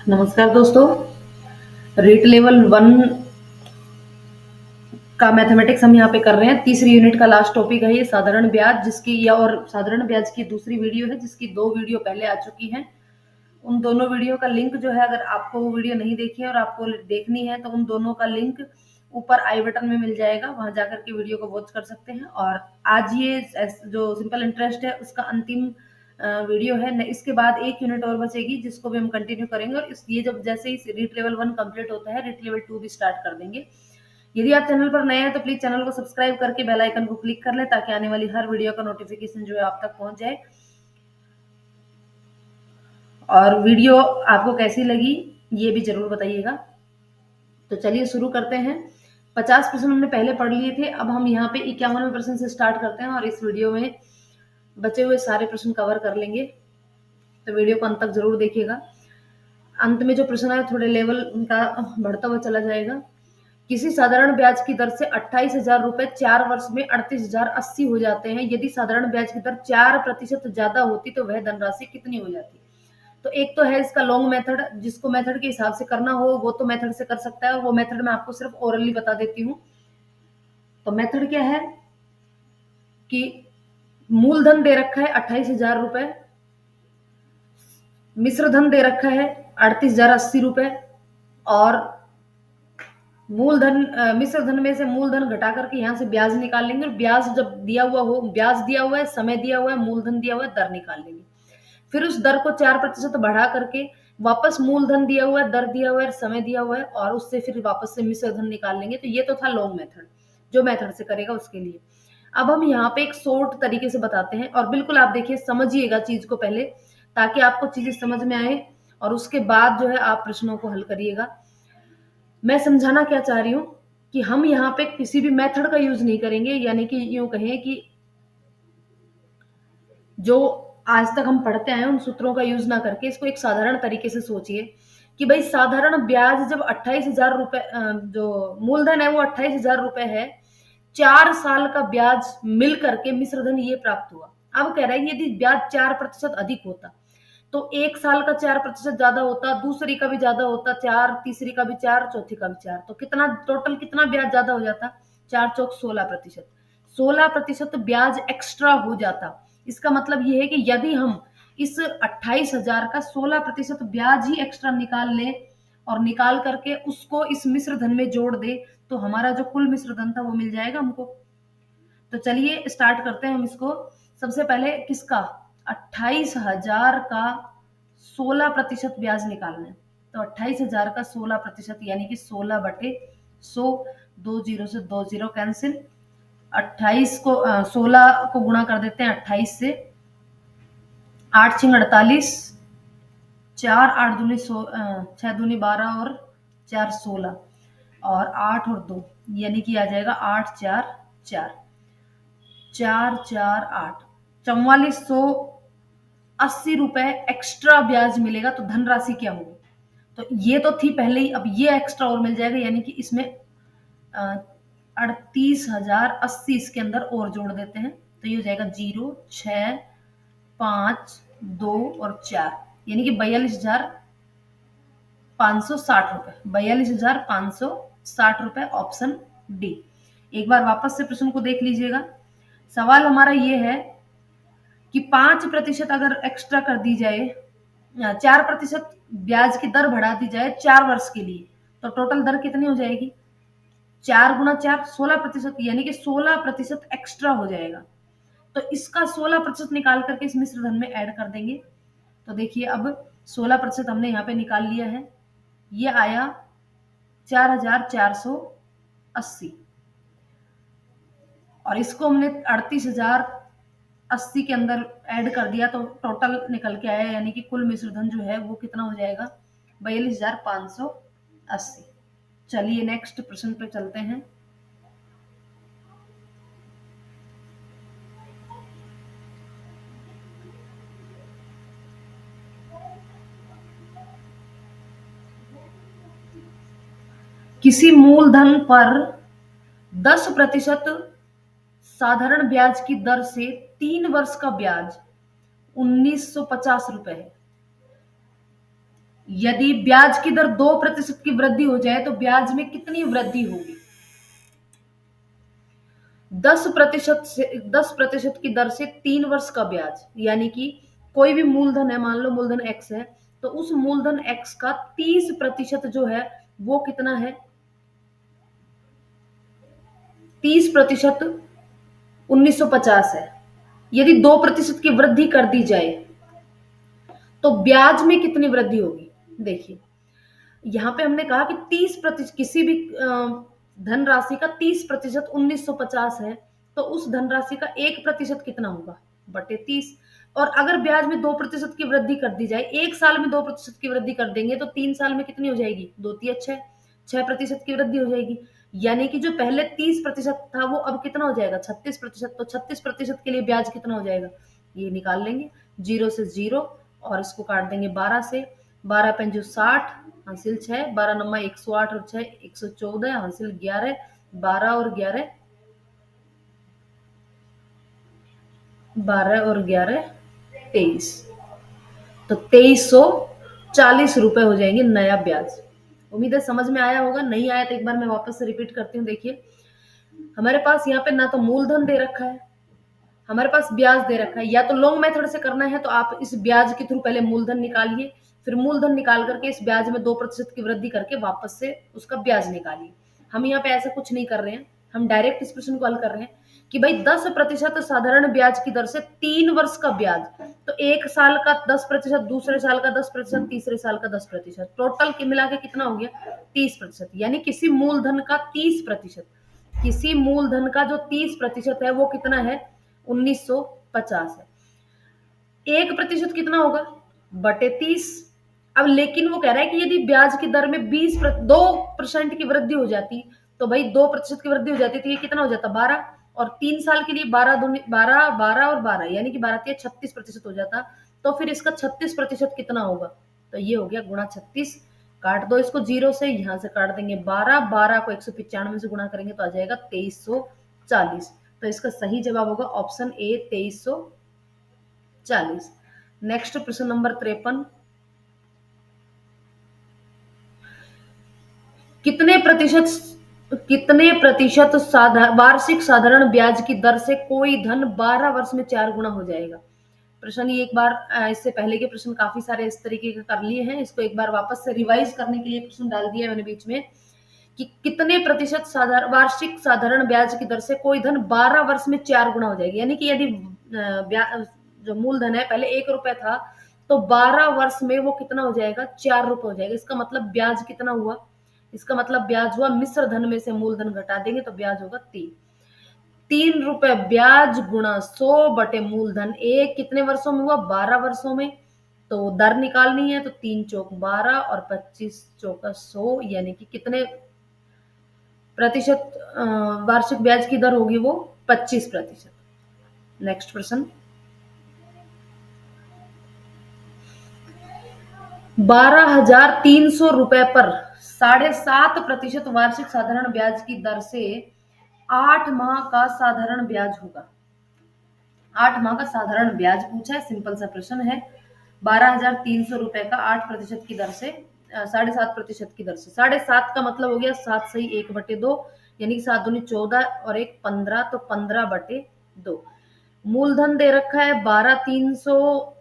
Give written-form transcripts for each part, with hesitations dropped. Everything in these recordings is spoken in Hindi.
नमस्कार दोस्तों। रेट लेवल 1 का मैथमेटिक्स हम यहाँ पे कर रहे हैं। तीसरी यूनिट का लास्ट टॉपिक है ये साधारण ब्याज, जिसकी या और साधारण ब्याज की दूसरी वीडियो है, जिसकी 2 वीडियो पहले आ चुकी हैं। उन दोनों वीडियो का लिंक जो है, अगर आपको वो वीडियो नहीं देखी है और आपको देखनी है तो उन दोनों का लिंक ऊपर आई बटन में मिल जाएगा, वहां जाकर के वीडियो को वॉच कर सकते हैं। और आज ये जो सिंपल इंटरेस्ट है उसका अंतिम वीडियो है। इसके बाद एक यूनिट और बचेगी जिसको भी हम कंटिन्यू करेंगे, और ये जब जैसे ही रीट लेवल 1 कंप्लीट होता है, रीट लेवल 2 भी स्टार्ट कर देंगे। यदि आप चैनल पर नए हैं तो प्लीज चैनल को सब्सक्राइब करके बेल आइकन को क्लिक कर लें, ताकि आने वाली हर वीडियो का नोटिफिकेशन जो है आप तक पहुंच जाए। और वीडियो आपको कैसी लगी ये भी जरूर बताइएगा। तो चलिए शुरू करते हैं। 50 प्रश्न हमने पहले पढ़ लिए थे, अब हम यहाँ पे 51वें प्रश्न से स्टार्ट करते हैं और इस वीडियो में बचे हुए सारे प्रश्न कवर कर लेंगे। तो वीडियो को अंत तक जरूर देखिएगा। अंत में जो प्रश्न है थोड़े लेवल उनका बढ़ता हुआ चला जाएगा। किसी साधारण ब्याज की दर से 28,000 रुपए 4 वर्ष में 38,080 हो जाते हैं। यदि साधारण ब्याज की दर 4% ज्यादा होती तो वह धनराशि कितनी हो जाती? तो एक तो है इसका लॉन्ग मेथड, जिसको मेथड के हिसाब से करना हो वो तो मेथड से कर सकता है, और वो मेथड मैं आपको सिर्फ ओरली बता देती हूँ। तो मेथड क्या है कि मूलधन दे रखा है 28,000 रुपए, मिश्र धन दे रखा है 38,080 रुपए, और मूलधन मिश्र धन में से मूलधन घटा करके यहाँ से ब्याज निकाल लेंगे। और ब्याज जब दिया हुआ हो, ब्याज दिया हुआ है, समय दिया हुआ है, मूलधन दिया हुआ है, दर निकाल लेंगे। फिर उस दर को 4% बढ़ा करके वापस मूलधन दिया हुआ है, दर दिया हुआ है, समय दिया हुआ है, और उससे फिर वापस से मिश्र धन निकाल लेंगे। तो ये तो था लॉन्ग मेथड, जो मेथड से करेगा उसके लिए। अब हम यहाँ पे एक शॉर्ट तरीके से बताते हैं, और बिल्कुल आप देखिए, समझिएगा चीज को पहले, ताकि आपको चीजें समझ में आए, और उसके बाद जो है आप प्रश्नों को हल करिएगा। मैं समझाना क्या चाह रही हूँ कि हम यहाँ पे किसी भी मेथड का यूज नहीं करेंगे, यानी कि यूं कहें कि जो आज तक हम पढ़ते आए उन सूत्रों का यूज ना करके इसको एक साधारण तरीके से सोचिए कि भाई साधारण ब्याज जब 28,000 रुपए, जो मूलधन है वो 28,000 रुपए है, 4 साल का ब्याज मिल करके मिश्रधन ये प्राप्त हुआ। अब कह रहा है यदि ब्याज 4% अधिक होता तो एक साल का 4% ज्यादा होता, दूसरी का भी ज्यादा होता, चार, तीसरी का भी 4, चौथी का भी 4, तो कितना टोटल कितना ब्याज ज्यादा हो जाता? 4 चौक 16%। 16% ब्याज एक्स्ट्रा हो जाता। इसका मतलब ये है कि यदि हम इस 28,000 का 16% ब्याज ही एक्स्ट्रा निकाल लें और निकाल करके उसको इस मिश्र धन में जोड़ दे, तो हमारा जो कुल मिश्र धन था वो मिल जाएगा हमको। तो चलिए स्टार्ट करते हैं हम इसको। सबसे पहले किसका? 28,000 का 16% ब्याज निकालना है। तो 28,000 का 16% यानी कि 16/100। 2 जीरो से 2 जीरो कैंसिल। 28 को 16 को गुणा कर देते हैं 28 से। 8 × 48, 4 8 दूनी 6 दूनी 12 और 4 16, और 8 और 2 यानी कि आ जाएगा 8 4 4, 4 4 8, 4480 रुपए एक्स्ट्रा ब्याज मिलेगा। तो धनराशि क्या होगी? तो ये तो थी पहले ही, अब ये एक्स्ट्रा और मिल जाएगा, यानी कि इसमें 38,080 इसके अंदर और जोड़ देते हैं। तो ये हो जाएगा 0 6 5 2 और 4, यानी कि 42,560 रुपए। 42,560 रुपए, ऑप्शन डी। एक बार वापस से प्रश्न को देख लीजिएगा। सवाल हमारा ये है कि 5% अगर एक्स्ट्रा कर दी जाए, 4% ब्याज की दर बढ़ा दी जाए 4 वर्ष के लिए, तो टोटल दर कितनी हो जाएगी? 4 × 4 16%, यानी कि 16% एक्स्ट्रा हो जाएगा। तो इसका 16% निकाल करके इस मिश्र धन में ऐड कर देंगे। तो देखिए अब 16% हमने यहाँ पे निकाल लिया है, ये आया 4,480, और इसको हमने 38,080 के अंदर ऐड कर दिया, तो टोटल निकल के आया, यानी कि कुल मिश्र धन जो है वो कितना हो जाएगा? 42,580। चलिए नेक्स्ट प्रश्न पे चलते हैं। किसी मूलधन पर 10% साधारण ब्याज की दर से 3 वर्ष का ब्याज 1,950 रुपए है। यदि ब्याज की दर 2% की वृद्धि हो जाए तो ब्याज में कितनी वृद्धि होगी? 10% से 10% की दर से 3 वर्ष का ब्याज, यानी कि कोई भी मूलधन है, मान लो मूलधन एक्स है, तो उस मूलधन एक्स का 30% जो है वो कितना है? 30% 1950 है। यदि 2% की वृद्धि कर दी जाए तो ब्याज में कितनी वृद्धि होगी? देखिए, यहाँ पे हमने कहा कि 30%, किसी भी धनराशि का 30% 1950 है, तो उस धनराशि का 1% कितना होगा? बटे 30। और अगर ब्याज में 2% की वृद्धि कर दी जाए, एक साल में 2% की वृद्धि कर देंगे तो 3 साल में कितनी हो जाएगी? 2 तिया 6, 6% की वृद्धि हो जाएगी। यानी कि जो पहले 30% था वो अब कितना हो जाएगा? 36%। तो 36% के लिए ब्याज कितना हो जाएगा? ये निकाल लेंगे, जीरो से जीरो, और इसको काट देंगे 12 से। 12×5 = 60, हासिल 6, 12×9 108 और 6 114, हासिल 11, 12 और 11, 23। तो 2340 रुपए हो जाएंगे नया ब्याज। उम्मीद है समझ में आया होगा। नहीं आया तो एक बार मैं वापस से रिपीट करती हूँ। देखिए, हमारे पास यहाँ पे ना तो मूलधन दे रखा है, हमारे पास ब्याज दे रखा है। या तो लॉन्ग मेथड से करना है तो आप इस ब्याज के थ्रू पहले मूलधन निकालिए, फिर मूलधन निकाल करके इस ब्याज में 2% की वृद्धि करके वापस से उसका ब्याज निकालिए। हम यहाँ पे ऐसा कुछ नहीं कर रहे हैं, हम डायरेक्ट इस प्रश्न को हल कर रहे हैं कि भाई 10% साधारण ब्याज की दर से 3 वर्ष का ब्याज, तो एक साल का 10%, दूसरे साल का 10%, तीसरे साल का 10%, टोटल के मिला के कितना हो गया? 30%। यानी किसी मूलधन का 30%, किसी मूलधन का जो 30% है वो कितना है? 1950 है। 1% कितना होगा? बटे 30। अब लेकिन वो कह रहा है कि यदि ब्याज की दर में 2% की वृद्धि हो जाती, तो भाई 2% की वृद्धि हो जाती तो ये कितना हो जाता? 12। और 3 साल के लिए 12 12 और 12, यानी कि 12×3 = 36% हो जाता। तो फिर इसका 36% कितना होगा? तो ये हो गया गुणा 36। काट दो इसको जीरो से, यहां से काट देंगे 12, 12 को 195 से गुणा करेंगे तो आ जाएगा 2340। तो इसका सही जवाब होगा ऑप्शन ए, 2340। नेक्स्ट प्रश्न नंबर 53। कितने प्रतिशत वार्षिक साधारण ब्याज की दर से कोई धन 12 वर्ष में 4 गुना हो जाएगा? प्रश्न ये एक बार इससे पहले के प्रश्न काफी सारे इस तरीके के कर लिए हैं, इसको एक बार वापस से रिवाइज करने के लिए प्रश्न डाल दिया मैंने बीच में कि कितने प्रतिशत वार्षिक साधारण ब्याज की दर से कोई धन 12 वर्ष में 4 गुना हो जाएगी। यानी कि यदि जो मूलधन है पहले 1 रुपए था, तो 12 वर्ष में वो कितना हो जाएगा? 4 रुपए हो जाएगा। इसका मतलब ब्याज कितना हुआ? इसका मतलब ब्याज हुआ, मिश्र धन में से मूलधन घटा देंगे तो ब्याज होगा 3। 3 रुपए ब्याज गुणा 100 बटे मूलधन एक, कितने वर्षों में हुआ? 12 वर्षों में। तो दर निकालनी है तो 3×4 = 12 और 25×4 = 100, यानी कि कितने प्रतिशत वार्षिक ब्याज की दर होगी? वो 25%। नेक्स्ट प्रश्न। 12,300 रुपए पर 7.5% वार्षिक साधारण ब्याज की दर से 8 माह का साधारण ब्याज होगा। 8 माह का साधारण ब्याज पूछा है, सिंपल सा प्रश्न है। 12,300 रुपए का 8% की दर से 7.5% की दर से, 7.5 का मतलब हो गया 7 सही 1/2, यानी कि 7 दूनी 14 और 1 15, तो 15/2। मूलधन दे रखा है 12,300,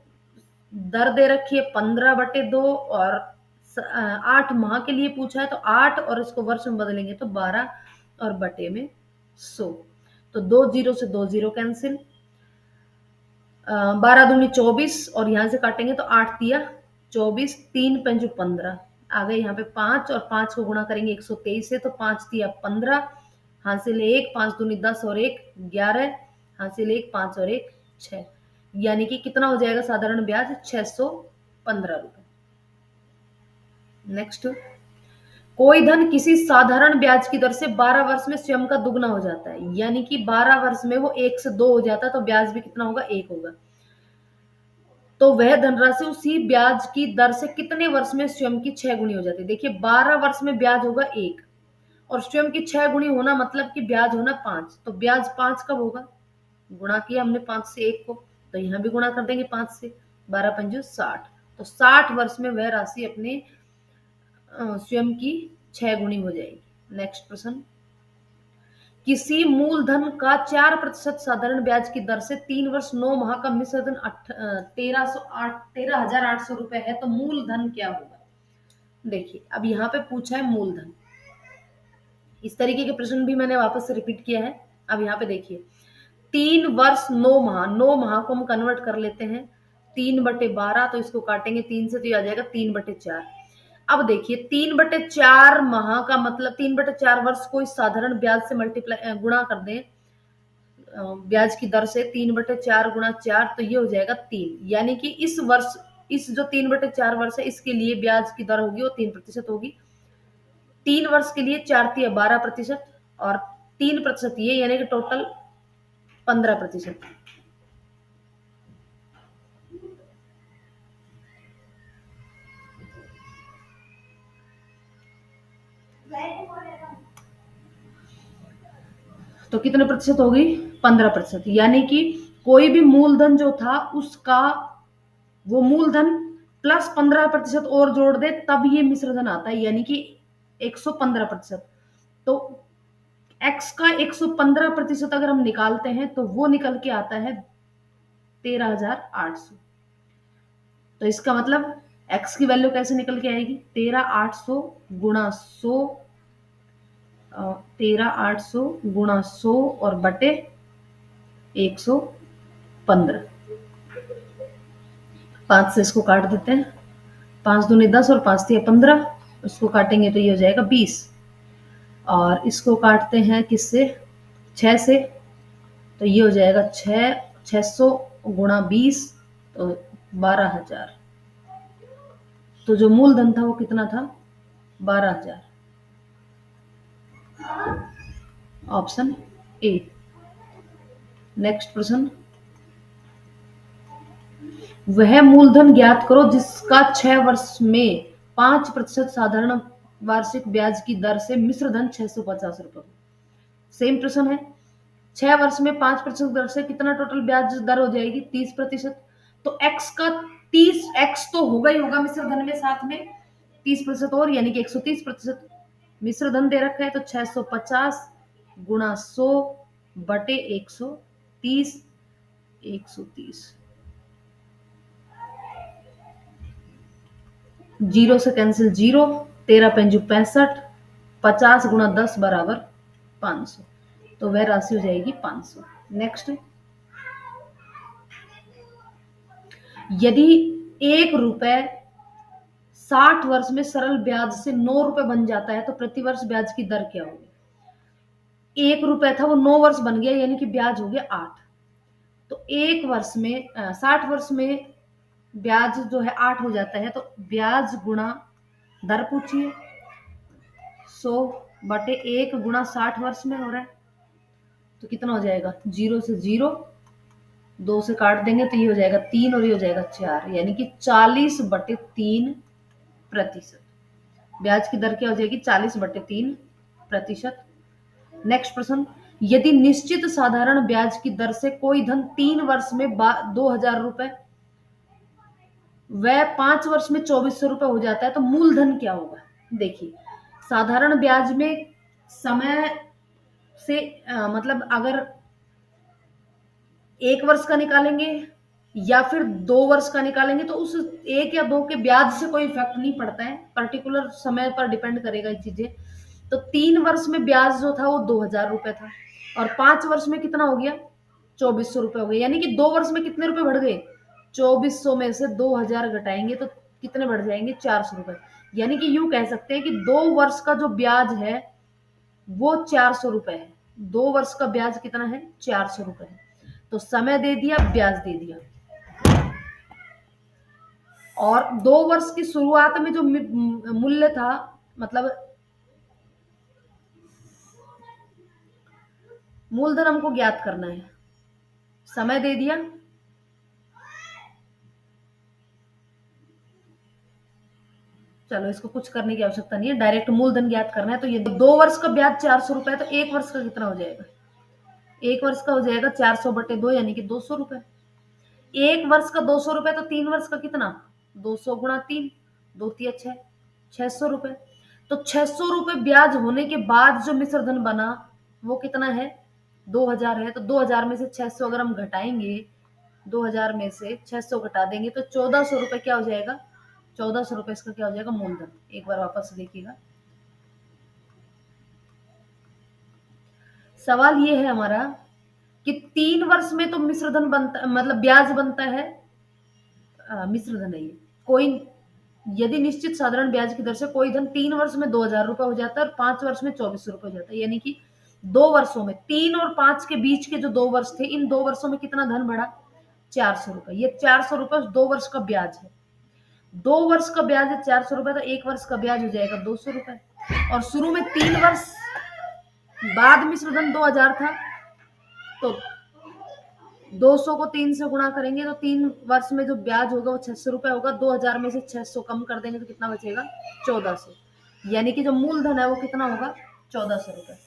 दर दे रखी है 15/2, और 8 माह के लिए पूछा है तो 8, और इसको वर्ष में बदलेंगे तो 12 और बटे में 100। तो 2 जीरो से 2 जीरो कैंसिल, 12 दूनी 24, और यहाँ से काटेंगे तो 8 तिया 24, 3×5 = 15, आ गए यहाँ पे 5, और 5 को गुणा करेंगे 123 से तो 5 तिया 15, हासिल 1, 5 दूनी 10 और 1 11, हासिल 1, 5 और 1 6, यानी कि कितना हो जाएगा साधारण ब्याज? 615 रुपए। नेक्स्ट। कोई धन किसी साधारण ब्याज की दर से 12 वर्ष में स्वयं का दुगना हो जाता है, यानी कि 12 वर्ष में वो 1 से 2 हो जाता है, तो ब्याज भी कितना होगा? 1 होगा। तो वह धनराशि उसी ब्याज की दर से कितने वर्ष में स्वयं की 6 गुनी हो जाती है? देखिए, 12 वर्ष में ब्याज होगा 1, और स्वयं की 6 गुनी होना मतलब कि ब्याज होना 5। तो ब्याज 5 कब होगा? गुणा किया हमने 5 से 1 को, तो यहाँ भी गुणा कर देंगे 5 से, 12×5 = 60। तो 60 वर्ष में वह राशि अपने स्वयं की 6 गुनी हो जाएगी। नेक्स्ट प्रश्न, किसी मूलधन का 4% साधारण ब्याज की दर से 3 वर्ष 9 माह का मिश्र धन 13,800 रुपए है, तो मूलधन क्या होगा? देखिए, अब यहाँ पे पूछा है मूलधन। इस तरीके के प्रश्न भी मैंने वापस से रिपीट किया है। अब यहाँ पे देखिए, 3 वर्ष 9 माह, 9 माह को हम कन्वर्ट कर लेते हैं 3/12, तो इसको काटेंगे 3 से तो ये आ जाएगा 3/4। अब देखिए, 3/4 माह का मतलब 3/4 वर्ष को इस साधारण ब्याज से मल्टीप्लाई गुणा कर दें, ब्याज की दर से 3/4 गुणा 4, तो ये हो जाएगा 3। यानी कि इस वर्ष, इस जो 3/4 वर्ष है, इसके लिए ब्याज की दर होगी वो 3% होगी। 3 वर्ष के लिए 4×3 12%, और 3% ये, यानी कि टोटल 15%। तो कितने प्रतिशत होगी? 15%। यानी कि कोई भी मूलधन जो था उसका, वो मूलधन प्लस 15% और जोड़ दे तब ये मिश्रधन आता है, यानी कि 115%। तो x का 115% अगर हम निकालते हैं तो वो निकल के आता है 13,800। तो इसका मतलब x की वैल्यू कैसे निकल के आएगी? 13,800 गुणा 100, 13,800 गुणा 100 और बटे 115। 5 से इसको काट देते हैं, 5 दूनी 10 और 5 तिया 15, उसको काटेंगे तो ये हो जाएगा 20। और इसको काटते हैं किससे? 6 से, तो ये हो जाएगा 600 गुणा 20, तो 12,000। तो जो मूलधन था वो कितना था? 12,000। Option A. नेक्स्ट प्रश्न, वह मूलधन ज्ञात करो जिसका 6 वर्ष में 5% साधारण वार्षिक ब्याज की दर से मिश्र धन 650 रुपए। सेम प्रश्न है, 6 वर्ष में 5% दर से कितना टोटल ब्याज दर हो जाएगी? 30%। तो x का 30x तो होगा ही होगा मिश्र धन में, साथ में 30% और, यानी कि 130%। मिश्र धन दे रखा है तो 650 गुणा 100 बटे 130, 130। जीरो से कैंसिल जीरो, 13×5 = 65, 50 गुणा 10 बराबर 500, तो वह राशि हो जाएगी 500। नेक्स्ट, यदि 1 रुपए 60 वर्ष में सरल ब्याज से 9 रुपए बन जाता है तो प्रतिवर्ष ब्याज की दर क्या होगी? 1 रुपए था वो 9 वर्ष बन गया, यानी कि ब्याज हो गया 8। तो 1 वर्ष में 60 वर्ष में ब्याज जो है 8 हो जाता है, तो ब्याज गुणा दर पूछिए, 100/1 गुणा 60 वर्ष में हो रहा है, तो कितना हो जाएगा? 0 से 0, 2 से काट देंगे तो ये हो जाएगा 3 और ये हो जाएगा 4, यानी कि 40/3%। ब्याज की दर क्या हो जाएगी? 40/3%। नेक्स्ट प्रश्न, यदि निश्चित साधारण ब्याज की दर से कोई धन 3 वर्ष में 2,000 रुपए वह 5 वर्ष में 2,400 रुपए हो जाता है, तो मूलधन क्या होगा? देखिए, साधारण ब्याज में समय से मतलब अगर 1 वर्ष का निकालेंगे या फिर 2 वर्ष का निकालेंगे तो उस 1 या 2 के ब्याज से कोई इफेक्ट नहीं पड़ता है, पर्टिकुलर समय पर डिपेंड करेगा ये चीजें। तो 3 वर्ष में ब्याज जो था वो 2,000 रुपए था, और 5 वर्ष में कितना हो गया? 2,400 रुपए हो गए, यानी कि 2 वर्ष में कितने रुपए बढ़ गए? 2,400 में से 2,000 घटाएंगे तो कितने बढ़ जाएंगे? 400 रुपए। यानी कि यूं कह सकते हैं कि 2 वर्ष का जो ब्याज है वो 400 रुपए है। 2 वर्ष का ब्याज कितना है? 400 रुपए है। तो समय दे दिया, ब्याज दे दिया, और 2 वर्ष की शुरुआत में जो मूल्य था, मतलब मूलधन हमको ज्ञात करना है, समय दे दिया, चलो इसको कुछ करने की आवश्यकता नहीं है, डायरेक्ट मूलधन ज्ञात करना है। तो ये 2 वर्ष का ब्याज 400 रुपए है, तो 1 वर्ष का कितना हो जाएगा? 1 वर्ष का हो जाएगा 400/2, यानी कि 200 रुपए। 1 वर्ष का 200 रुपए, तो 3 वर्ष का कितना? 200 गुणा 3, 2 तिया 6, 600 रुपए। तो 600 रुपए ब्याज होने के बाद जो मिश्र धन बना वो कितना है? 2000 है। तो 2000 में से 600 अगर हम घटाएंगे, 2000 में से 600 घटा देंगे तो 1400 रुपए क्या हो जाएगा? 1400 रुपए इसका क्या हो जाएगा? मूलधन। एक बार वापस से देखिएगा। सवाल ये है हमारा कि 3 वर्ष में तो मिश्र धन बनता, मतलब ब्याज बनता है, मिश्र धन है ये। कोई यदि निश्चित साधारण ब्याज की दर से कोई धन 3 वर्ष में 2000 रुपए हो जाता है और 5 वर्ष में 2400 रुपए हो जाता है, यानी कि 2 वर्षों में, 3 और 5 के बीच के जो 2 वर्ष थे, इन 2 वर्षों में कितना धन बढ़ा? 400 रुपए। ये 400 रुपए उस 2 वर्ष का ब्याज है। 2 वर्ष का ब्याज है 400 रुपए, तो 1 वर्ष का ब्याज हो जाएगा 200 रुपए। और शुरू में 3 वर्ष बाद मिश्र धन 2000 था, तो 200 को 3 से गुणा करेंगे तो 3 वर्ष में जो ब्याज होगा वो 600 रुपए होगा। 2000 में से 600 कम कर देंगे तो कितना बचेगा? 1400। यानी कि जो मूलधन है वो कितना होगा? 1400 रुपए।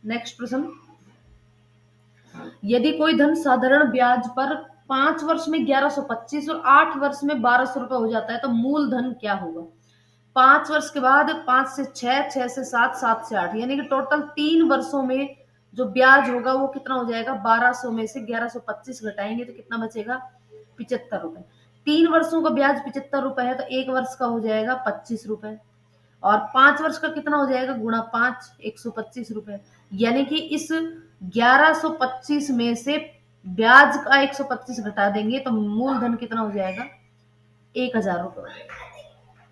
नेक्स्ट प्रश्न, यदि कोई धन साधारण ब्याज पर 5 वर्ष में 1125 और 8 वर्ष में 1200 रुपए हो जाता है तो मूलधन क्या होगा? 5 वर्ष के बाद 5 से 6, 6 से 7, 7 से 8, यानी कि टोटल 3 वर्षों में जो ब्याज होगा वो कितना हो जाएगा? 1200 में से 1125 घटाएंगे तो कितना बचेगा? 75 रुपए। 3 वर्षों का ब्याज 75 रुपए है, तो 1 वर्ष का हो जाएगा 25 रुपए। और 5 वर्ष का कितना हो जाएगा? गुणा 5, 125 रुपए। यानी कि इस 1125 में से ब्याज का 125 घटा देंगे तो मूलधन कितना हो जाएगा? 1000 रुपए हो जाएगा।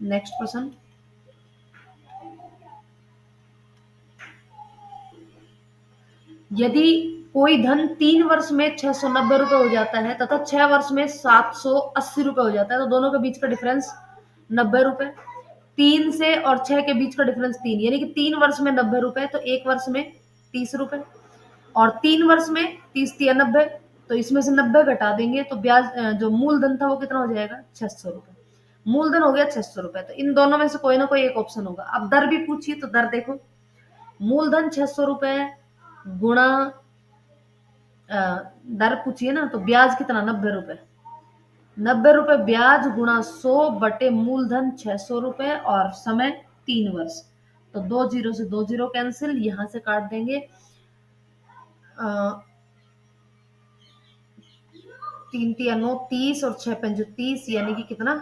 नेक्स्ट प्रश्न, यदि कोई धन 3 वर्ष में 690 रुपए हो जाता है तथा 6 वर्ष में 780 रुपए हो जाता है, तो दोनों के बीच का डिफरेंस 90 रुपए। 3 से और 6 के बीच का डिफरेंस 3, यानी कि 3 वर्ष में 90 रुपए, तो 1 वर्ष में 30 रुपए। और 3 वर्ष में 30 तिया 90, तो इसमें से 90 घटा देंगे तो ब्याज जो मूलधन था वो कितना हो जाएगा? 600 रुपए। मूलधन हो गया 600 रुपए। तो इन दोनों में से कोई ना कोई एक ऑप्शन होगा। अब दर भी पूछिए तो दर देखो, मूलधन 600 रुपए गुणा दर पूछिए ना, तो ब्याज कितना? 90 रुपए। 90 रुपए ब्याज गुणा 100 बटे मूलधन 600 रुपए और समय 3 वर्ष। तो 2 जीरो से 2 जीरो कैंसिल, यहां से काट देंगे 3 तिया 9, 30 और 6 पंजे 30, यानी कि कितना?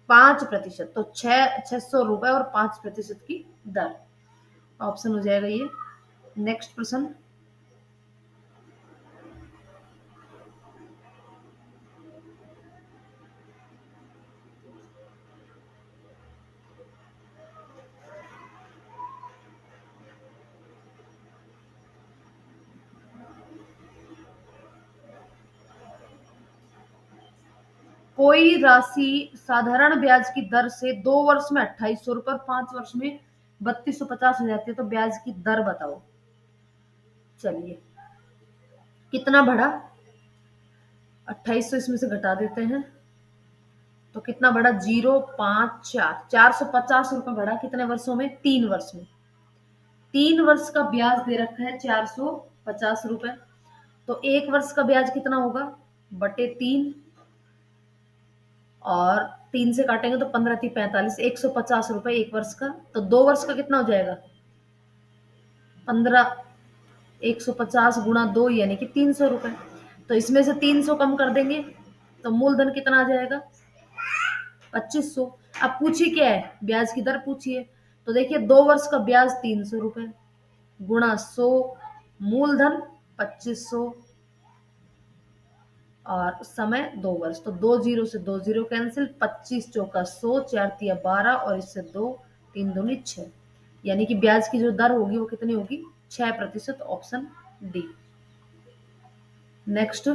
5%। तो 600 रुपए और 5% की दर, ऑप्शन हो जाएगा ये। नेक्स्ट प्रश्न, कोई राशि साधारण ब्याज की दर से 2 वर्ष में 2800 रुपए और 5 वर्ष में 3250 हो जाती है, तो ब्याज की दर बताओ। चलिए, कितना बढ़ा? 2800 इसमें से घटा देते हैं तो कितना बढ़ा? 054, 450 रुपए बढ़ा। कितने वर्षों में? 3 वर्ष में। 3 वर्ष का ब्याज दे रखा है 450 रुपए, तो 1 वर्ष का ब्याज कितना होगा? बटे 3, और 3 से काटेंगे तो 15 × 3 = 45, 150 रुपए 1 वर्ष का। तो 2 वर्ष का कितना हो जाएगा? 15, 150 गुणा 2, यानी कि 300 रुपए। तो इसमें से 300 कम कर देंगे तो मूलधन कितना आ जाएगा? 2500। अब पूछिए क्या है? ब्याज की दर पूछिए। तो देखिए 2 वर्ष का ब्याज 300 रुपए गुणा 100, मूलधन 2500 और समय 2 वर्ष। तो 2 जीरो से 2 जीरो कैंसिल, 25 चौका 100, 4 तिया 12 और इससे 2, 3 दूनी 6, यानी कि ब्याज की जो दर होगी वो कितनी होगी? 6%, ऑप्शन डी। नेक्स्ट,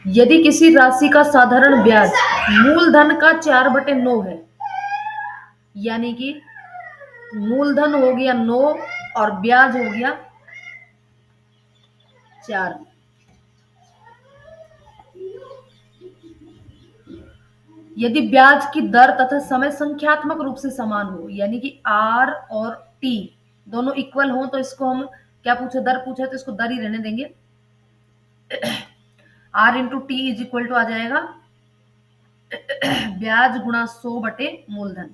यदि किसी राशि का साधारण ब्याज मूलधन का 4/9 है, यानी कि मूलधन हो गया 9 और ब्याज हो गया 4, यदि ब्याज की दर तथा समय संख्यात्मक रूप से समान हो, यानी कि आर और टी दोनों इक्वल हो, तो इसको हम क्या पूछे, दर पूछे, तो इसको दर ही रहने देंगे। R into T is equal to आ जाएगा ब्याज गुणा 100 बटे मूलधन।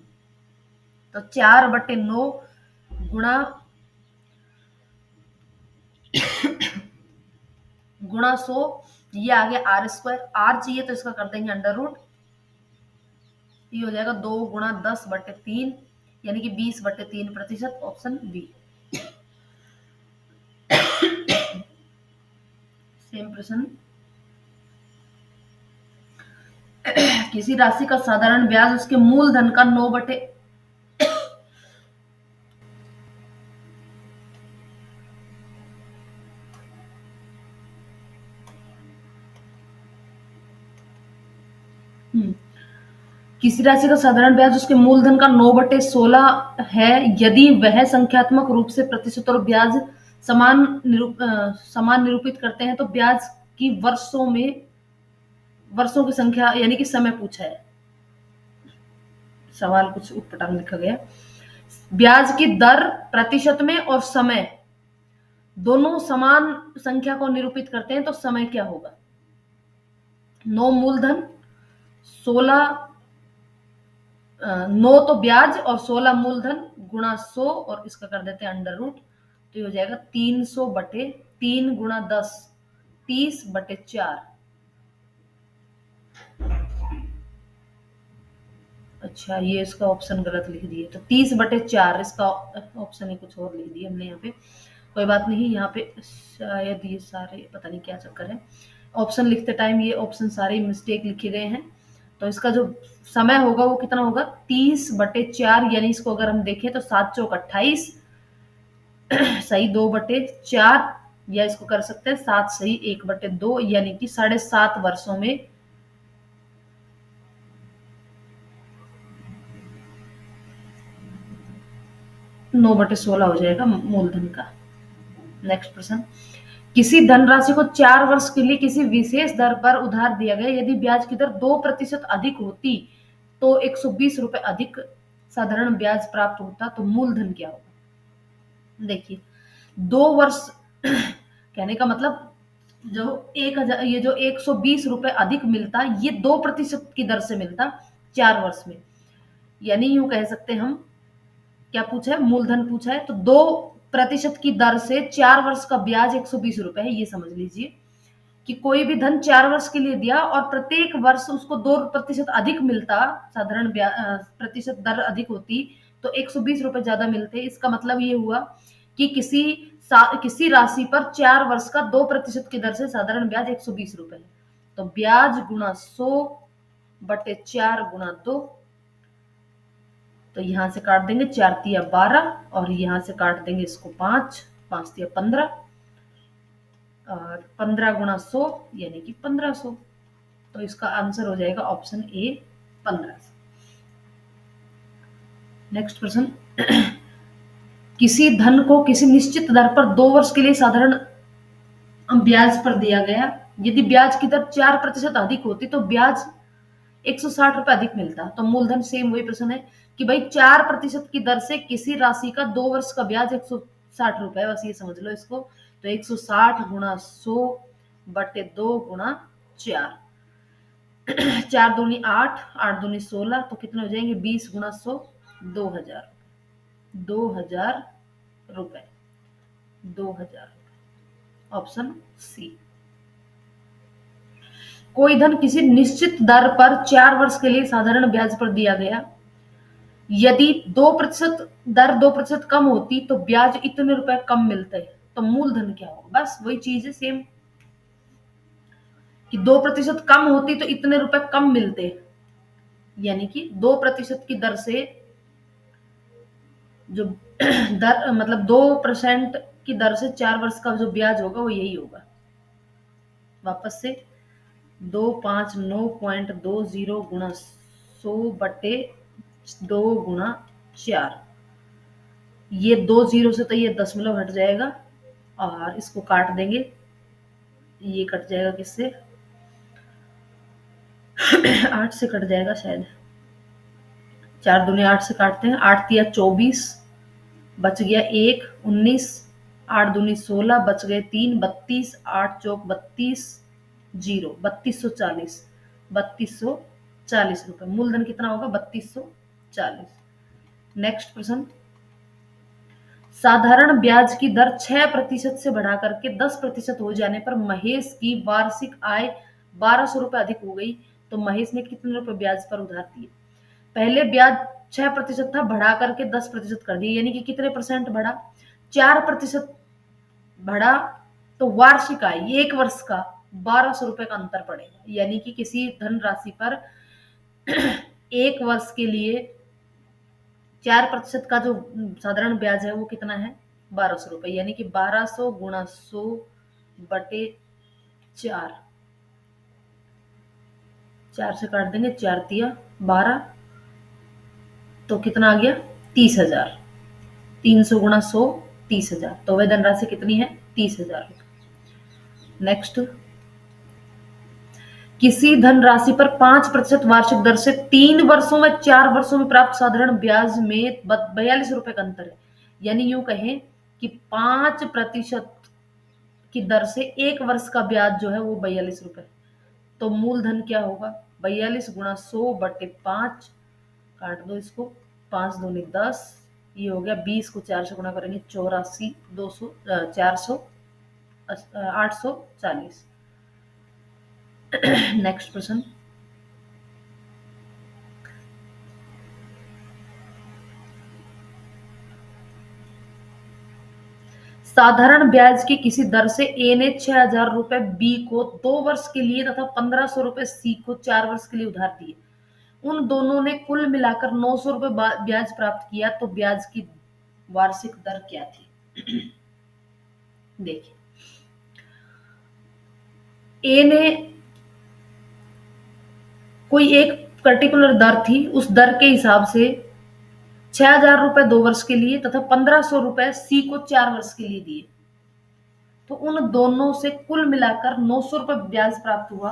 तो 4/9 गुणा गुणा 100, ये आ गया आर स्क्वायर। आर चाहिए तो इसका कर देंगे अंडर रूट, ये हो जाएगा 2 गुणा 10/3, यानी कि 20/3%, ऑप्शन बी। सेम प्रश्न, किसी राशि का साधारण ब्याज उसके मूलधन का 9 बटे किसी राशि का साधारण ब्याज उसके मूलधन का 9/16 है, यदि वह संख्यात्मक रूप से प्रतिशत और ब्याज समान निरूपित करते हैं, तो ब्याज की वर्षों की संख्या यानी कि समय पूछा है। सवाल कुछ उटपटांग लिखा गया। ब्याज की दर प्रतिशत में और समय दोनों समान संख्या को निरूपित करते हैं, तो समय क्या होगा? 9 मूलधन, 16 9 तो ब्याज और 16 मूलधन गुणा 100, और इसका कर देते हैं अंडर रूट, तो ये हो जाएगा 300/3 गुणा 10, 30/4। अच्छा, ये इसका ऑप्शन गलत लिख दिए, तो 30/4 इसका ऑप्शन है, कुछ और लिख दिया हमने यहाँ पे। कोई बात नहीं, यहाँ पे शायद ये सारे पता नहीं क्या चक्कर है, ऑप्शन लिखते टाइम ये ऑप्शन सारे मिस्टेक लिखे गए हैं। तो इसका जो समय होगा वो कितना होगा? 30/4, यानी इसको अगर हम देखें तो 7 चौक 28 सही 2/4, या इसको कर सकते हैं 7 सही 1/2, यानी कि 7.5 वर्षों में 9/16 हो जाएगा मूलधन का। नेक्स्ट प्रश्न, किसी धनराशि को 4 वर्ष के लिए किसी विशेष दर पर उधार दिया गया, यदि ब्याज की दर 2% अधिक होती तो 120 रुपए अधिक साधारण ब्याज प्राप्त होता, तो मूलधन क्या होगा? देखिए, 2 वर्ष कहने का मतलब जो 1000, ये जो 120 रुपए अधिक मिलता, ये 2% की दर से मिलता 4 वर्ष में, यानी यूं कह सकते हैं हम, क्या पूछा है? मूलधन पूछा है, तो 2% की दर से 4 वर्ष का ब्याज 120 रुपए है, ये समझ लीजिए कि कोई भी धन 4 वर्ष के लिए दिया और प्रत्येक वर्ष उसको 2% अधिक मिलता, साधारण प्रतिशत दर अधिक होती, तो 120 रुपए ज्यादा मिलते। इसका मतलब ये हुआ कि किसी राशि पर 4 वर्ष का 2% की दर से साधारण ब्याज 120 रुपए है। तो ब्याज गुणा 100/4 गुणा 2, तो यहां से काट देंगे 4×3 = 12, और यहां से काट देंगे इसको 5, 5×3 = 15, और 15 गुणा 100 यानी कि 1500। तो इसका आंसर हो जाएगा ऑप्शन ए 1500। नेक्स्ट प्रश्न, किसी धन को किसी निश्चित दर पर 2 वर्ष के लिए साधारण ब्याज पर दिया गया, यदि ब्याज की दर 4% अधिक होती तो ब्याज 160 रुपए अधिक मिलता, तो मूलधन सेम वही प्रश्न है कि भाई 4% की दर से किसी राशि का 2 वर्ष का ब्याज 160 रुपए, बस ये समझ लो इसको। तो 160 गुणा 100/2 गुणा 4, 4×2 = 8, 8×2 = 16, तो कितने हो जाएंगे? 20 गुणा 100, 2000, 2000 रुपए, 2000, ऑप्शन सी। कोई धन किसी निश्चित दर पर 4 वर्ष के लिए साधारण ब्याज पर दिया गया, यदि 2% दर 2% कम होती तो ब्याज इतने रुपए कम मिलते, तो मूलधन क्या होगा? बस वही चीज है सेम, कि 2% कम होती तो इतने रुपए कम मिलते, यानी कि 2% की दर से जो दर मतलब 2% की दर से 4 वर्ष का जो ब्याज होगा वो यही होगा। वापस से 259.20 गुणा 100/2 गुणा 4, ये 2 जीरो से तो ये दशमलव हट जाएगा, और इसको काट देंगे, ये कट जाएगा किससे? 8 से कट जाएगा शायद। 4 दूनी 8 से काटते हैं, 8 तिया 24, बच गया 1, 19, 8 दूनी 16, बच गए 3, 32, 8 चौक 32, 0, 3240, 3240 रुपए। मूलधन कितना होगा? 3240। नेक्स्ट प्रश्न, साधारण ब्याज की दर 6% से बढ़ा करके 10% हो जाने पर महेश की वार्षिक आय 1200 रुपए अधिक हो गई, तो महेश ने कितने रुपए ब्याज पर उधार दिए? पहले ब्याज 6% था, बढ़ा करके 10% कर दिया, यानी कि कितने परसेंट बढ़ा? 4% बढ़ा। तो वार्षिक आय एक वर्ष का 1200 रुपए का अंतर पड़ेगा, यानी कि किसी धनराशि पर एक वर्ष के लिए 4% का जो साधारण ब्याज है वो कितना है? 1200 रुपए, यानी कि 1200 गुणा 100 बटे 4, 4 से काट देंगे, 4 तिया 12, तो कितना आ गया? 30,000। 300 गुणा 100, 30,000। तो वह धनराशि कितनी है? 30,000। नेक्स्ट, किसी धनराशि पर 5% वार्षिक दर से 3 वर्षों में 4 वर्षों में प्राप्त साधारण ब्याज में 42 रुपए का अंतर है, यानी यूं कहें कि 5% की दर से एक वर्ष का ब्याज जो है वो 42 रुपए। तो मूलधन क्या होगा? 42 गुणा 100 बटे 5, काट दो इसको, 5 दूनी 10, ये हो गया 20 को 4 से गुणा करेंगे 84, 200, 400, 840। नेक्स्ट प्रश्न, साधारण ब्याज की किसी दर से ए ने 6,000 रुपए बी को 2 वर्ष के लिए तथा 1,500 रुपए सी को 4 वर्ष के लिए उधार दिए। उन दोनों ने कुल मिलाकर 900 रुपए ब्याज प्राप्त किया, तो ब्याज की वार्षिक दर क्या थी? देखिए, ए ने कोई एक पर्टिकुलर दर थी, उस दर के हिसाब से 6,000 रुपए 2 वर्ष के लिए तथा 1,500 रुपए सी को 4 वर्ष के लिए दिए। तो उन दोनों से कुल मिलाकर 900 रुपए ब्याज प्राप्त हुआ,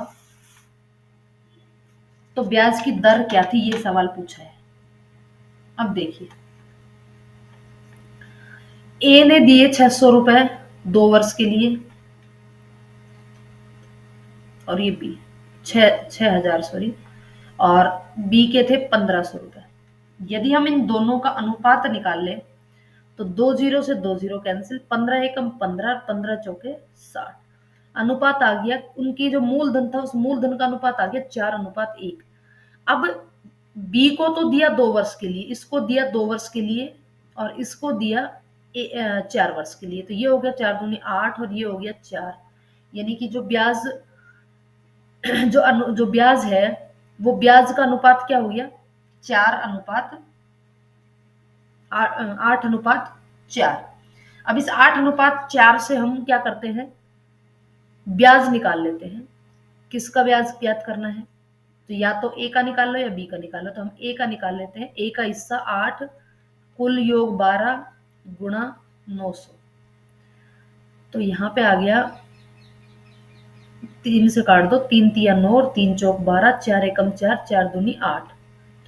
तो ब्याज की दर क्या थी, ये सवाल पूछा है। अब देखिए, ए ने दिए 600 रुपए 2 वर्ष के लिए, और ये बी 6,000 सॉरी, और बी के थे 1,500 रुपए। यदि हम इन दोनों का अनुपात निकाल लें तो 2 जीरो से 2 जीरो कैंसिल, 15 एकम 15, 15 चौके 60। अनुपात आ गया, उनकी जो मूलधन था उस मूलधन का अनुपात आ गया 4:1। अब बी को तो दिया 2 वर्ष के लिए, इसको दिया 2 वर्ष के लिए, और इसको दिया 4 वर्ष के लिए। तो ये हो गया 4 दूनी 8 और ये हो गया 4, यानी कि जो ब्याज जो ब्याज है वो ब्याज का अनुपात क्या हो गया? 8:4। अब इस 8:4 से हम क्या करते हैं? ब्याज निकाल लेते हैं। किसका ब्याज ज्ञात करना है? तो या तो ए का निकाल लो या बी का निकाल लो। तो हम ए का निकाल लेते हैं। ए का हिस्सा 8, कुल योग 12 गुणा 900। तो यहाँ पे आ गया, 3 से काट दो, 3 तिया 9 और 3 चौक 12, 4 एकम 4, 4 दूनी 8।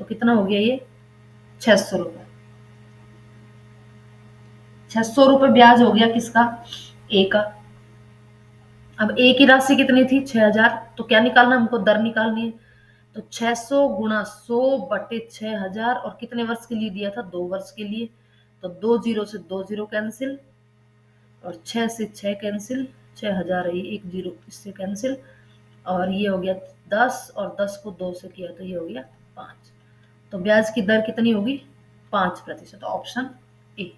तो कितना हो गया ये? 600 रुपए। 600 रुपए ब्याज हो गया किसका? ए का। अब ए की राशि कितनी थी? 6,000। तो क्या निकालना? हमको दर निकालनी है। तो 600 गुणा 100 बटे 6,000, और कितने वर्ष के लिए दिया था? 2 वर्ष के लिए। तो 2 जीरो से 2 जीरो कैंसिल, और 6 से 6 कैंसिल, 6,000 है, एक जीरो इससे कैंसिल, और ये हो गया 10, और 10 को 2 से किया तो ये हो गया 5। तो ब्याज की दर कितनी होगी? 5%। Option A.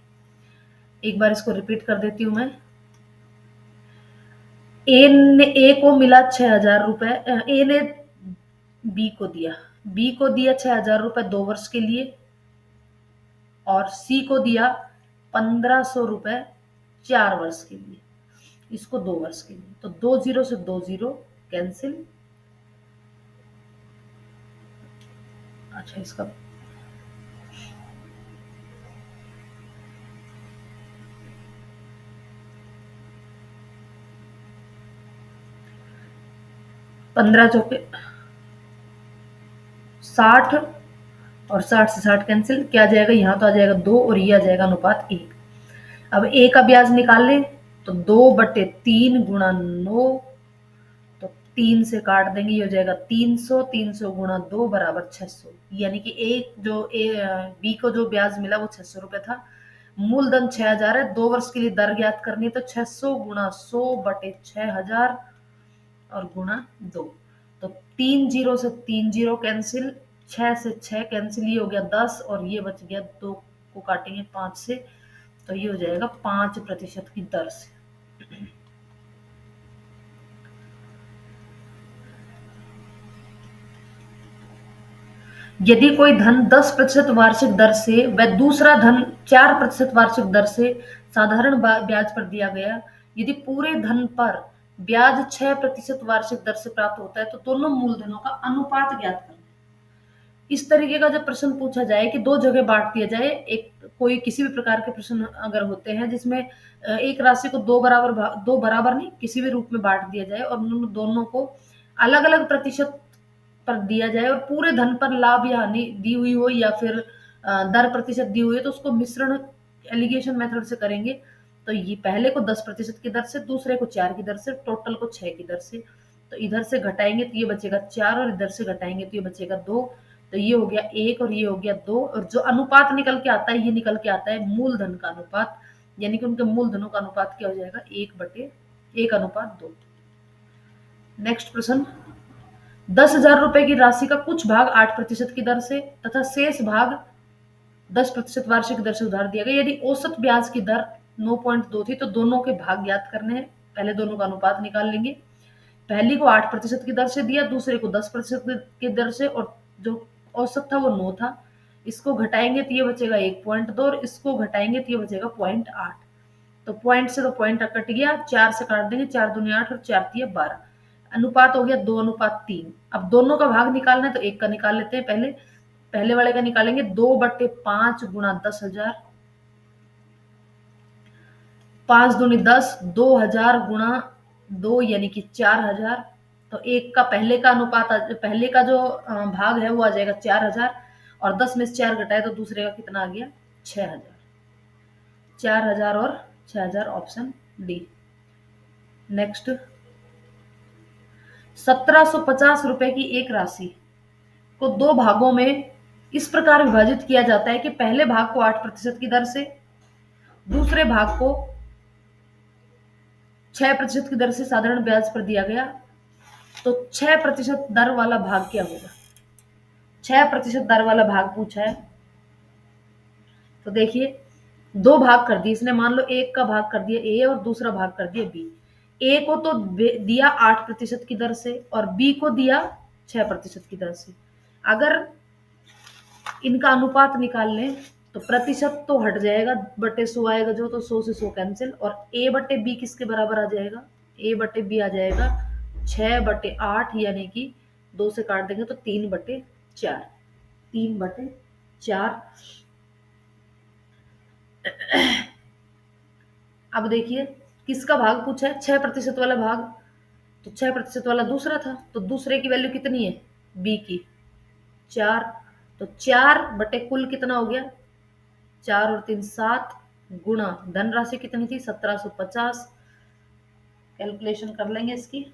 एक बार इसको रिपीट कर देती हूँ मैं। ए को मिला 6,000 रुपए, ए ने बी को दिया, बी को दिया 6,000 रुपए 2 वर्ष के लिए, और सी को दिया 1,500 रुपए 4 वर्ष के लिए, इसको 2 वर्ष के लिए। तो 2 जीरो से 2 जीरो कैंसिल। अच्छा, इसका 15 चौके 60 और 60 से 60 कैंसिल, क्या आ जाएगा, यहाँ तो आ जाएगा 2 और ये आ जाएगा अनुपात 1। अब ए का ब्याज निकाल लें तो 2/3 गुणा 9, तो 3 से काट देंगे, ये हो जाएगा 300, 300 गुणा 2 बराबर 600। यानी कि एक जो बी को जो ब्याज मिला वो 600 रुपए था। मूलधन 6000 है, 2 वर्ष के लिए दर ज्ञात करनी है, तो 600 गुणा 100/6000 और गुणा 2। तो 3 जीरो से 3 जीरो कैंसिल, 6 से 6 कैंसिल, ये हो गया 10 और ये बच गया 2 को काटेंगे 5 से, तो ये हो जाएगा 5% की दर से। यदि कोई धन 10% वार्षिक दर से व दूसरा धन 4% वार्षिक दर से साधारण ब्याज पर दिया गया, यदि पूरे धन पर ब्याज 6% वार्षिक दर से प्राप्त होता है, तो दोनों मूलधनों का अनुपात ज्ञात करना है। इस तरीके का जब प्रश्न पूछा जाए कि दो जगह बांट दिया जाए, एक कोई किसी भी प्रकार के प्रश्न अगर होते हैं जिसमें एक राशि को दो बराबर नहीं किसी भी रूप में बांट दिया जाए और उन दोनों को अलग अलग प्रतिशत पर दिया जाए और पूरे धन पर लाभ या हानि दी हुई हो या फिर दर प्रतिशत दी हुई है, तो उसको मिश्रण एलिगेशन मेथड से करेंगे। तो ये पहले को 10% की दर से, दूसरे को 4 की दर से, टोटल को 6 की दर से। तो इधर से घटाएंगे तो ये बचेगा 4 और इधर से घटाएंगे तो ये बचेगा 2। तो ये हो गया 1 और ये हो गया 2, और जो अनुपात निकल के आता है ये निकल के आता है मूलधन का अनुपात, यानी कि उनके मूलधनों का अनुपात क्या हो जाएगा, 1/1:2। नेक्स्ट प्रश्न, 10,000 रुपए की राशि का कुछ भाग 8% की दर से तथा शेष भाग 10% वार्षिक दर से उधार दिया गया। यदि औसत ब्याज की दर 9.2 थी तो दोनों के भाग ज्ञात करने हैं। पहले दोनों का अनुपात निकाल लेंगे। पहली को 8% की दर से दिया, दूसरे को 10% की दर से, और जो औसत था वो 9 था। इसको घटाएंगे तो ये बचेगा 1.2 और इसको घटाएंगे तो ये बचेगा 0.8। तो पॉइंट से तो पॉइंट कट गया, 4 से काट देंगे, 4 दूनी 8 और 4 तिया 12। अनुपात हो गया 2:3। अब दोनों का भाग निकालना है तो एक का निकाल लेते हैं। पहले पहले वाले का निकालेंगे, 2/5 गुणा 10,000, 5 दूनी 10, 2,000 गुणा 2 यानी कि 4,000। तो एक का पहले का अनुपात, पहले का जो भाग है वो आ जाएगा 4,000 और 10 में से 4 घटाए तो दूसरे का कितना आ गया, 6,000। 4,000 और 6,000 ऑप्शन डी। नेक्स्ट, 1,750 रुपए की एक राशि को दो भागों में इस प्रकार विभाजित किया जाता है कि पहले भाग को 8% की दर से, दूसरे भाग को 6% की दर से साधारण ब्याज पर दिया गया। तो 6% दर वाला भाग क्या होगा, 6% दर वाला भाग पूछा है। तो देखिए, दो भाग कर दिए इसने, मान लो एक का भाग कर दिया ए और दूसरा भाग कर दिया बी। ए को तो दिया 8% की दर से और बी को दिया 6% की दर से। अगर इनका अनुपात निकाल लें तो प्रतिशत तो हट जाएगा, बटे 100 आएगा जो, तो 100 से 100 कैंसिल, और ए बटे बी किसके बराबर आ जाएगा, ए बटे बी आ जाएगा 6/8, यानी कि 2 से काट देंगे तो 3/4, 3/4। अब देखिए किसका भाग पूछा है, 6% वाला भाग। तो 6% वाला दूसरा था, तो दूसरे की वैल्यू कितनी है, बी की 4। तो 4 बटे कुल कितना हो गया, 4 और 3 7, गुणा धनराशि कितनी थी 1,750। कैलकुलेशन कर लेंगे इसकी,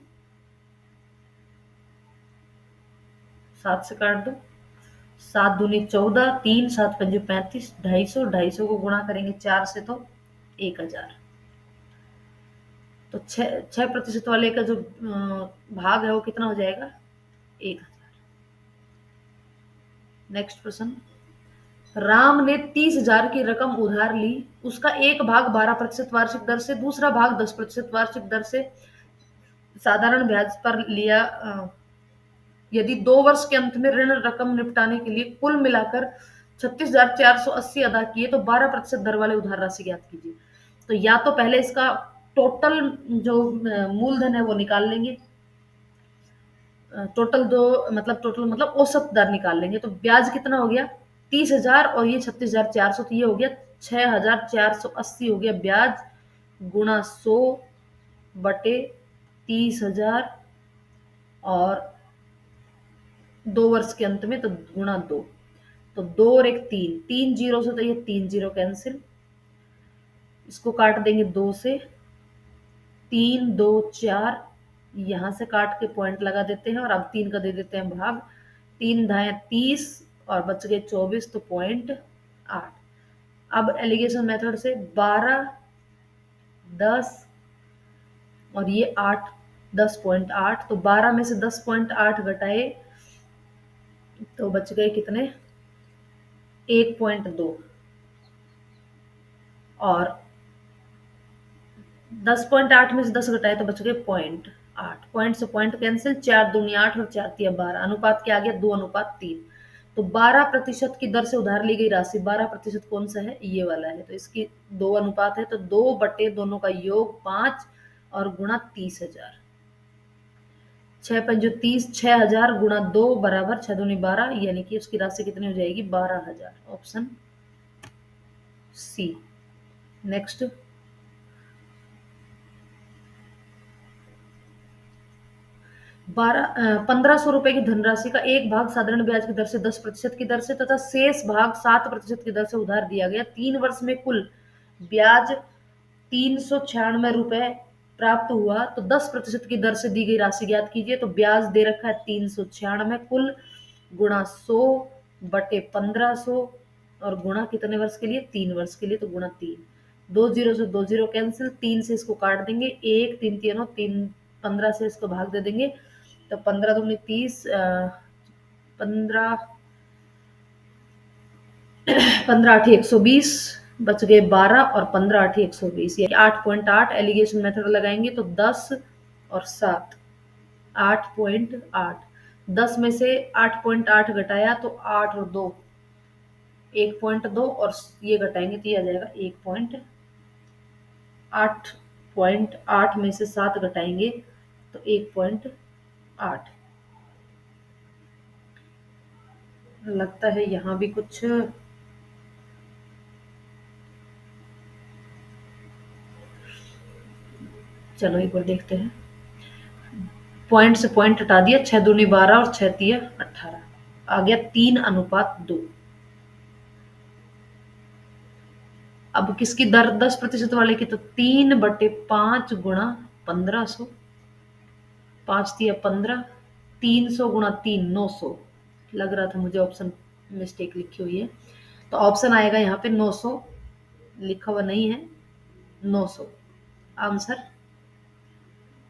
7 से काट दो, 7 दूनी 14, 3 7 पंजे 35, 250, 250 को गुणा करेंगे 4 से तो 1,000। तो 6% वाले का जो भाग है वो कितना हो जाएगा, 1,000। नेक्स्ट प्रश्न, राम ने 30,000 की रकम उधार ली। उसका एक भाग 12% वार्षिक दर से, दूसरा भाग 10% वार्षिक दर से साधारण ब्याज पर लिया। यदि 2 वर्ष के अंत में ऋण रकम निपटाने के लिए कुल मिलाकर 36,480 अदा किए तो 12% दर वाले उधार राशि ज्ञात कीजिए। तो या तो पहले इसका टोटल जो मूलधन है वो निकाल लेंगे, टोटल मतलब औसत दर निकाल लेंगे। तो ब्याज कितना हो गया 30,000 और ये 36,400, तो ये हो गया 6,480 हो गया ब्याज, गुणा 100/30,000 और 2 वर्ष के अंत में, तो गुणा 2, तो 2 और 1 3, 3 जीरो से, तो ये 3 जीरो कैंसिल, इसको काट देंगे 2 से, 3 2 4, यहाँ से काट के पॉइंट लगा देते हैं और अब 3 का दे देते हैं भाग, 3 धाए 30 और बच गए 24, तो पॉइंट 8। अब एलिगेशन मेथड से 12 10 और ये 8, 10.8, तो 12 में से 10.8 घटाए तो बच गए कितने, 1.2, और 10.8 में से 10 घटाए तो बच गए 0.8, पॉइंट से पॉइंट कैंसिल, 4 दूनी 8 और 4 तिया 12, अनुपात क्या आ गया, 2:3। तो 12% की दर से उधार ली गई राशि, 12% कौन सा है, ये वाला है, तो इसकी 2 अनुपात है, तो 2 बटे दोनों का योग 5 और गुणा 30,000, 6 पंजो 30, 6,000 गुणा 2 बराबर 6 दूनी 12, यानी कि उसकी राशि कितनी हो जाएगी, 12,000, ऑप्शन सी। नेक्स्ट, 1500 रुपए की धनराशि का एक भाग साधारण ब्याज की दर से 10% की दर से तथा शेष भाग 7% की दर से उधार दिया गया, 3 वर्ष में कुल ब्याज 396 रुपए प्राप्त हुआ, तो 10% की दर से दी गई राशि ज्ञात कीजिए। तो ब्याज दे रखा है 396 कुल, गुणा 100 बटे 1500 और गुणा कितने वर्ष के लिए, 3 वर्ष के लिए, तो गुणा 3, 2 जीरो से 2 जीरो कैंसिल, 3 से इसको काट देंगे, 1 3 तीनों 3, 15 से इसको भाग दे देंगे, तो 15 दूनी 30, 15 15 8 120, बच गए 12 और 15 8 120, ये 8.8, एलिगेशन मेथड लगाएंगे तो 10 और 7, 8.8, 10 में से 8.8 घटाया तो 8 और 2, 1.2, और ये घटाएंगे तो ये आ जाएगा 1.8 में से 7 घटाएंगे तो 1.8, लगता है यहाँ भी कुछ, चलो एक बार देखते हैं, पॉइंट से पॉइंट हटा दिया, 6 दूनी 12 और 6 तिया 18, आ गया 3:2। अब किसकी दर, 10% वाले की, तो 3/5 गुणा 1500, 5 तिया 15, 300 गुणा 3 900, लग रहा था मुझे ऑप्शन मिस्टेक लिखी हुई है, तो ऑप्शन आएगा यहाँ पे 900, लिखा हुआ नहीं है, 900 आंसर,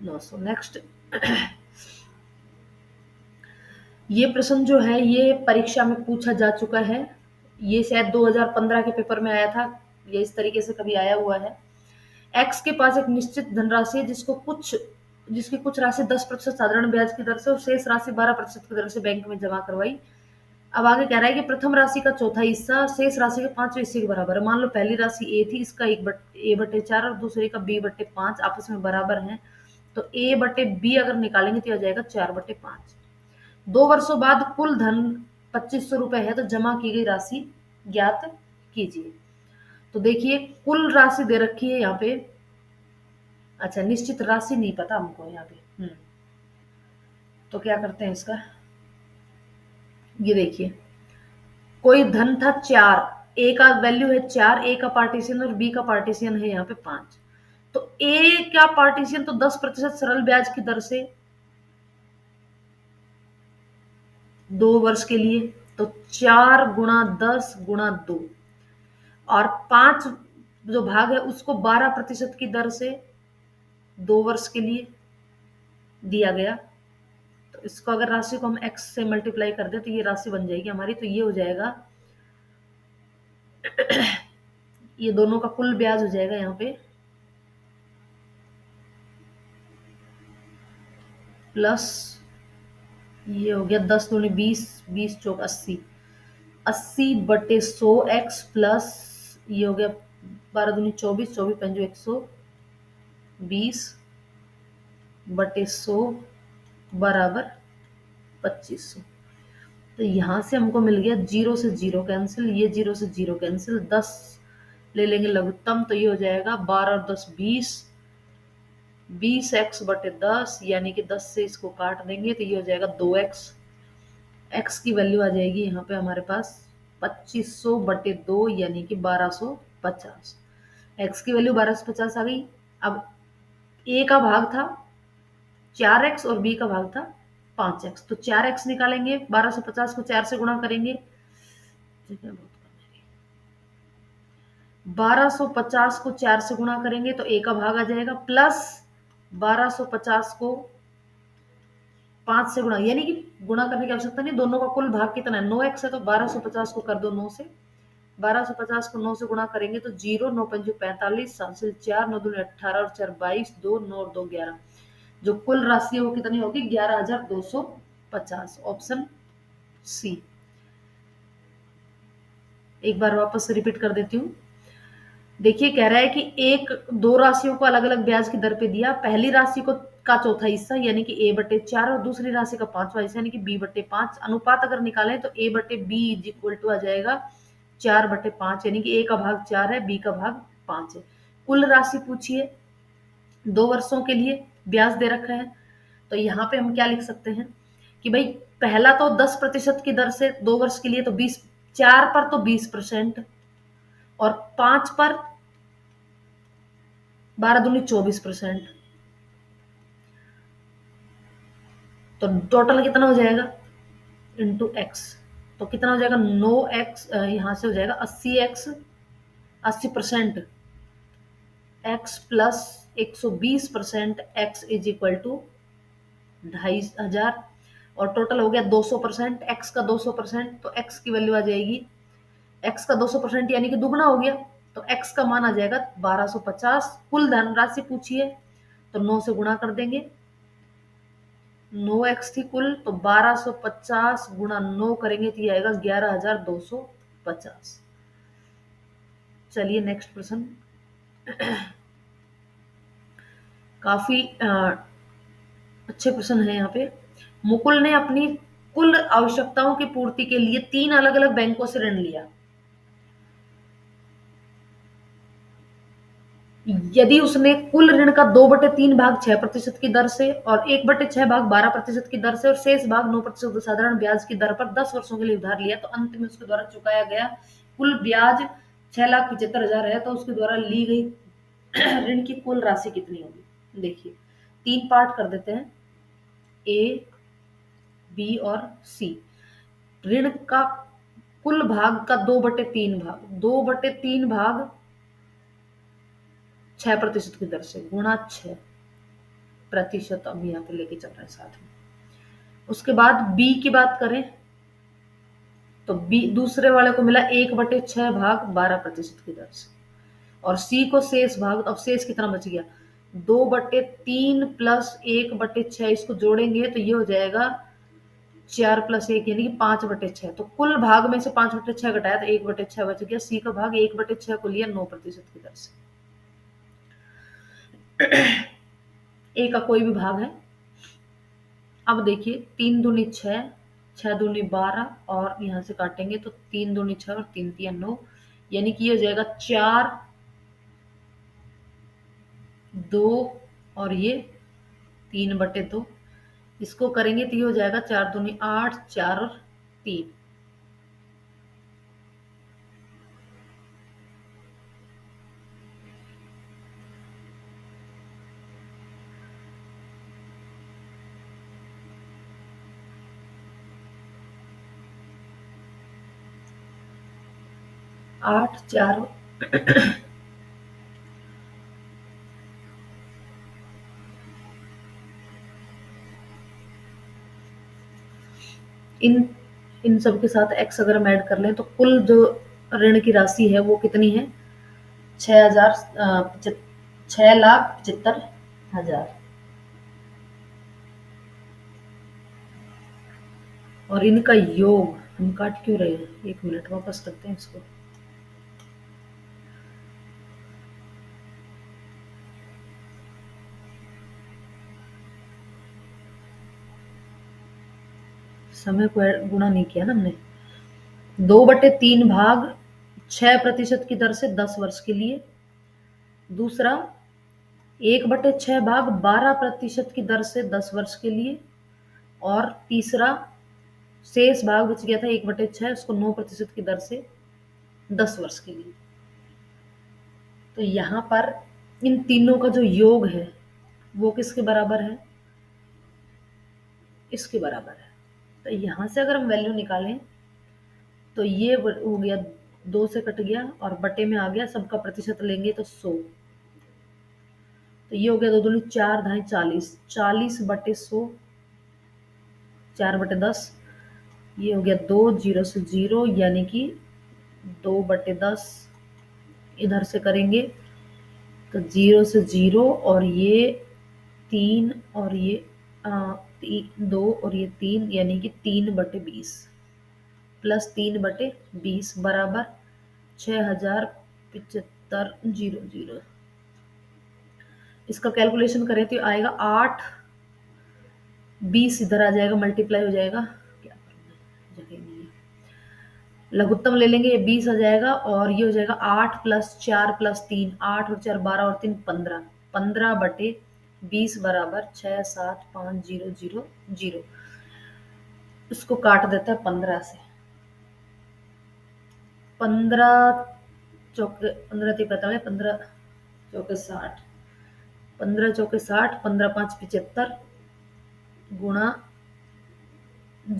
900। नेक्स्ट, ये प्रश्न जो है ये परीक्षा में पूछा जा चुका है, ये शायद 2015 के पेपर में आया था, ये इस तरीके से कभी आया हुआ है। एक्स के पास एक निश्चित धनराशि है जिसकी कुछ राशि 10% साधारण ब्याज की दर से और शेष राशि 12% की दर से बैंक में जमा करवाई। अब आगे कह रहा है कि प्रथम राशि का चौथा हिस्सा शेष राशि के 5वें हिस्से के बराबर है। मान लो पहली राशि ए थी, इसका A/4 और दूसरे का B/5 आपस में बराबर है, तो A/B अगर निकालेंगे तो आ जाएगा 4/5। 2 वर्षों बाद कुल धन 2500 रुपए है, तो जमा की गई राशि ज्ञात कीजिए। तो देखिए कुल राशि दे रखी है यहाँ पे, अच्छा निश्चित राशि नहीं पता हमको यहाँ पे, तो क्या करते हैं इसका, ये देखिए कोई धन था 4, ए का वैल्यू है 4, ए का पार्टीशन और बी का पार्टीशन है यहाँ पे 5, तो ए का पार्टीशन तो 10% सरल ब्याज की दर से 2 वर्ष के लिए, तो 4 गुणा 10 गुणा 2, और 5 जो भाग है उसको 12% की दर से 2 वर्ष के लिए दिया गया, तो इसको अगर राशि को हम x से मल्टीप्लाई कर दे तो ये राशि बन जाएगी हमारी, तो ये हो जाएगा ये दोनों का कुल ब्याज हो जाएगा यहाँ पे प्लस, ये हो गया 10 दूनी 20, 20 चौक 80, 80/100x प्लस, ये हो गया 12 दूनी 24, 24 पंजो 120/100 बराबर 2500। तो यहाँ से हमको मिल गया 0 से 0 कैंसिल, ये 0 से 0 कैंसिल, 10 ले लेंगे लघुत्तम, तो ये हो जाएगा 12 और 10 20, 20x/10, यानी कि 10 से इसको काट देंगे तो ये हो जाएगा 2x, एक्स की वैल्यू आ जाएगी यहाँ पे हमारे पास 2500/2 यानी कि 1250। एक्स की वैल्यू 1250 आ गई। अब ए का भाग था 4x और बी का भाग था 5x, तो 4x निकालेंगे, 1250 को 4 से गुणा करेंगे, 1250 को 4 से गुणा करेंगे तो ए का भाग आ जाएगा, प्लस 1250 को 5 से गुणा, यानी कि गुणा करने की आवश्यकता नहीं, दोनों का कुल भाग कितना है, 9x है, तो 1250 को कर दो 9 से, 1250 को 9 से गुणा करेंगे तो 0, 9 पंजे 45, 7 से 4, 9 दूनी 18 और 4 22, 2 9 और 2 11, जो कुल राशि है वो कितनी होगी, 11,250। Option C. एक बार वापस से रिपीट कर देती हूँ। देखिए कह रहा है कि एक दो राशियों को अलग अलग ब्याज की दर पे दिया, पहली राशि को का चौथा हिस्सा यानी कि a/4 और दूसरी राशि का पांचवा हिस्सा यानी कि b/5, अनुपात अगर निकालें तो a/b इज इक्वल टू आ जाएगा 4/5, यानी कि a का भाग 4 है, b का भाग 5 है। कुल राशि पूछिए, 2 वर्षों के लिए ब्याज दे रखा है, तो यहाँ पे हम क्या लिख सकते हैं कि भाई पहला तो 10% की दर से 2 वर्ष के लिए, तो 20, 4 पर तो 20% और 5 पर 12 दूनी 24%, तो टोटल कितना हो जाएगा इंटू एक्स, तो कितना हो जाएगा 9x, यहाँ से हो जाएगा 80x, 80% x plus 120% x is equal to 2500, और टोटल हो गया 200%, x का 200%, तो x की वैल्यू आ जाएगी, x का 200% यानी कि दुगना हो गया, तो x का मान आ जाएगा 1250। कुल धनराशि पूछिए तो 9 से गुणा कर देंगे, 9x थी कुल, तो 1250 गुणा 9 करेंगे तो ये आएगा 11,250। चलिए नेक्स्ट प्रश्न। काफी अच्छे प्रश्न है यहाँ पे। मुकुल ने अपनी कुल आवश्यकताओं की पूर्ति के लिए 3 अलग अलग बैंकों से ऋण लिया। यदि उसने कुल ऋण का 2/3 भाग 6% की दर से और 1/6 भाग 12% की दर से और शेष भाग 9% साधारण ब्याज की दर पर 10 वर्षों के लिए उधार लिया, तो अंत में उसके द्वारा चुकाया गया कुल ब्याज 6,75,000 है, तो उसके द्वारा ली गई ऋण की कुल राशि कितनी होगी। देखिए 3 पार्ट कर देते हैं, ए, बी और सी। ऋण का कुल भाग का 2/3 भाग, 2/3 भाग 6% की दर से गुणा 6%, अब यहाँ पे लेके चल रहे हैं साथ में। उसके बाद बी की बात करें तो बी दूसरे वाले को मिला 1/6 भाग 12% की दर से, और सी को शेष भाग, अब शेष कितना बच गया 2/3 प्लस 1/6, इसको जोड़ेंगे तो ये हो जाएगा 4 प्लस 1 यानी कि 5/6, तो कुल भाग में से 5/6 घटाया तो 1/6 बच गया, सी का भाग 1/6 को लिया 9% की दर से। ए का कोई भी भाग है। अब देखिए 3 दूनी 6, 6 दूनी 12 और यहाँ से काटेंगे तो 3 दूनी 6 और 3 तिया 9, यानी कि ये हो जाएगा 4 2 और ये 3/2, इसको करेंगे तो ये हो जाएगा 4 दूनी 8, 4 और 3, आठ 4 इन इन सब के साथ x अगर हम ऐड कर लें तो कुल जो ऋण की राशि है वो कितनी है 6,75,000, और इनका योग हम काट क्यों रहे हैं, 1 मिनट वापस करते हैं इसको। समय को गुणा नहीं किया ना हमने। 2/3 भाग 6% की दर से 10 वर्ष के लिए, दूसरा 1/6 भाग 12% की दर से 10 वर्ष के लिए, और तीसरा शेष भाग बच गया था 1/6, उसको 9% की दर से 10 वर्ष के लिए। तो यहाँ पर इन तीनों का जो योग है वो किसके बराबर है? इसके बराबर है। तो यहाँ से अगर हम वैल्यू निकालें तो ये हो गया, 2 से कट गया और बटे में आ गया, सबका प्रतिशत लेंगे तो 100। तो ये हो गया 2 दूनी 4, ढाई 40, 40/100, 4/10। ये हो गया 2, 0 से 0 यानी कि 2/10। इधर से करेंगे तो 0 से 0 और ये 3 और ये 2 और ये 3 यानी कि 3/20 प्लस 3/20 बराबर 6075 इसका कैलकुलेशन करें तो आएगा 8, 20 इधर आ जाएगा, मल्टीप्लाई हो जाएगा, क्या करना है, जगह नहीं है, लघुत्तम ले लेंगे, ये 20 आ जाएगा और ये हो जाएगा 8 + 4 + 3, 8 और 4 12 और 3 15, 15/20 बराबर 67500। इसको काट देता है 15 से, 15 चौके 15 × 45, 15 चौके 60, 15 चौके 60, 15 5 75 गुणा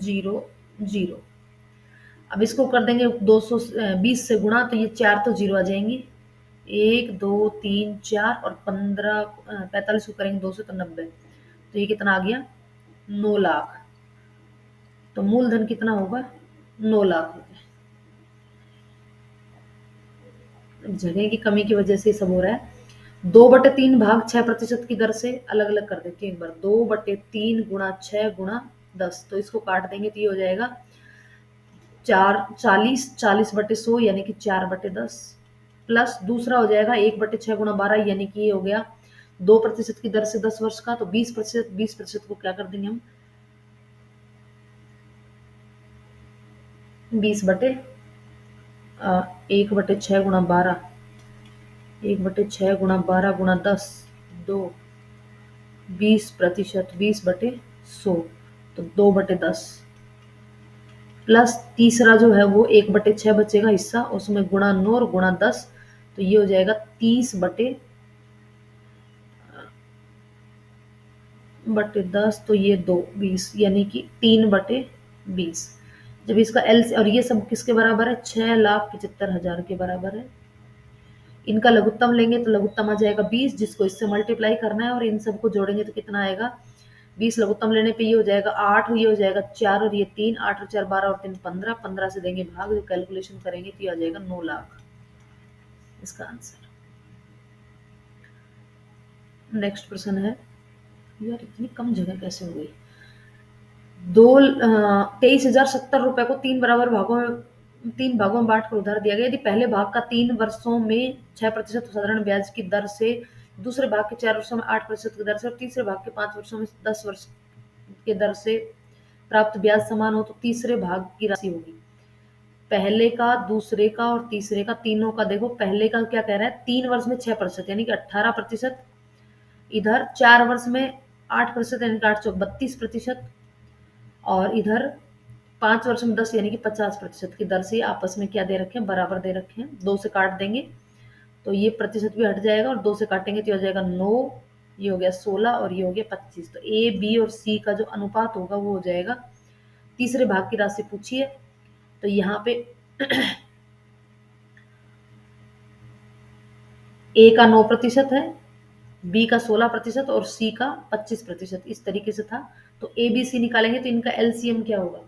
0 0। अब इसको कर देंगे 220 से गुणा, तो ये 4 तो 0 आ जाएंगी, 1 2 3 4 और 15 45 को करेंगे 2 से तो 90। तो ये कितना आ गया? 9 लाख। तो मूलधन कितना होगा? 9 लाख रुपए। जगह की कमी की वजह से सब हो रहा है। 2/3 भाग 6% की दर से, अलग अलग कर देती हूँ एक बार, 2/3 गुणा 6 गुणा 10। तो इसको काट देंगे तो ये हो जाएगा 40/100 यानी कि 4/10 प्लस दूसरा हो जाएगा 1/6 गुणा 12 यानी कि ये हो गया 2% की दर से 10 वर्ष का। तो 20%, 20% को क्या कर देंगे हम, 1/6 गुणा 12, 1/6 गुणा 12 गुणा 10, 2, 20%, 20/100 तो 2/10 प्लस तीसरा जो है वो 1/6 बचेगा हिस्सा, उसमें गुणा 9 और गुणा 10। तो ये हो जाएगा 30/10, तो ये 2 20 यानी कि 3/20। जब इसका एल और ये सब किसके बराबर है? 6,75,000 के बराबर है। इनका लघुत्तम लेंगे तो लघुत्तम आ जाएगा 20, जिसको इससे मल्टीप्लाई करना है और इन सबको जोड़ेंगे तो कितना आएगा? 20 लघुत्तम लेने पे ये हो जाएगा 8, ये हो जाएगा 4 और ये 3, 8 और 4 12 और 3 15, 15 से देंगे भाग, जो कैलकुलेशन करेंगे तो ये आ जाएगा 9 लाख इसका आंसर। नेक्स्ट प्रश्न है, यार इतनी कम जगह कैसे हो गई? 23,070 रुपए को 3 भागों में बांट कर उधार दिया गया। यदि पहले भाग का 3 वर्षों में 6% साधारण ब्याज की दर से, दूसरे भाग के 4 वर्षों में 8% की दर से और तीसरे भाग के 5 वर्षों में 10 वर्ष की दर से प्राप्त ब्याज समान हो, तो तीसरे भाग की राशि होगी। पहले का, दूसरे का और तीसरे का, तीनों का देखो। पहले का क्या कह रहा है? 3 वर्ष में 6% यानी कि 18%, इधर 4 वर्ष में 8% यानी कि 8 चौक 32%, और इधर 5 वर्ष में 10 यानी कि 50% की दर से आपस में क्या दे रखे हैं? बराबर दे रखे हैं। 2 से काट देंगे तो ये प्रतिशत भी हट जाएगा और 2 से काटेंगे तो ये हो जाएगा 9, ये हो गया 16 और ये हो गया 25। तो ए, बी और सी का जो अनुपात होगा वो हो जाएगा, तीसरे भाग की राशि पूछिए तो यहाँ पे ए का 9% है, बी का 16% और सी का 25%, इस तरीके से था। तो ए बी सी निकालेंगे तो इनका एलसीएम क्या होगा?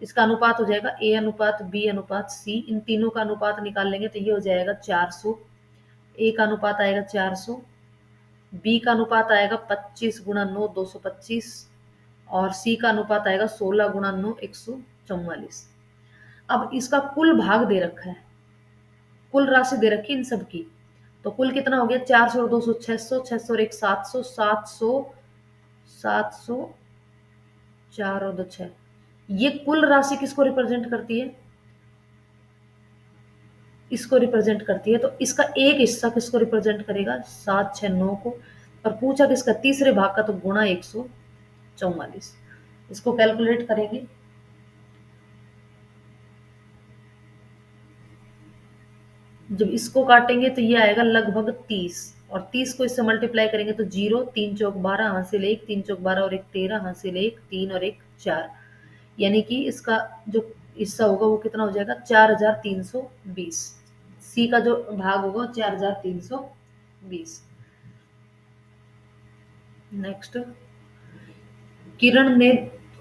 इसका अनुपात हो जाएगा ए अनुपात बी अनुपात सी। इन तीनों का अनुपात निकाल लेंगे तो ये हो जाएगा 400। ए का अनुपात आएगा 400, बी का अनुपात आएगा 25 गुणा 9 225 और सी का अनुपात आएगा 16 गुणा 9 144। अब इसका कुल भाग दे रखा है, कुल राशि दे रखी है इन सब की। तो कुल कितना हो गया? 400 और 200 600, 600 और 1 700, 700, 700, 4 और 2 6। ये कुल राशि किसको रिप्रेजेंट करती है? इसको रिप्रेजेंट करती है। तो इसका एक हिस्सा किसको रिप्रेजेंट करेगा? 7 6 9 को। और पूछा किसका? तीसरे भाग का, तो गुणा 144। इसको कैलकुलेट करेंगे जब इसको काटेंगे तो ये आएगा लगभग 30, और 30 को इससे मल्टीप्लाई करेंगे तो 0, 3 चौक 12, हासिल 1, 3 चौक 12 और 1 13, हासिल 1, 3 और 1 4, यानी कि इसका जो हिस्सा होगा वो कितना हो जाएगा 4320। सी का जो भाग होगा 4320। नेक्स्ट, किरण ने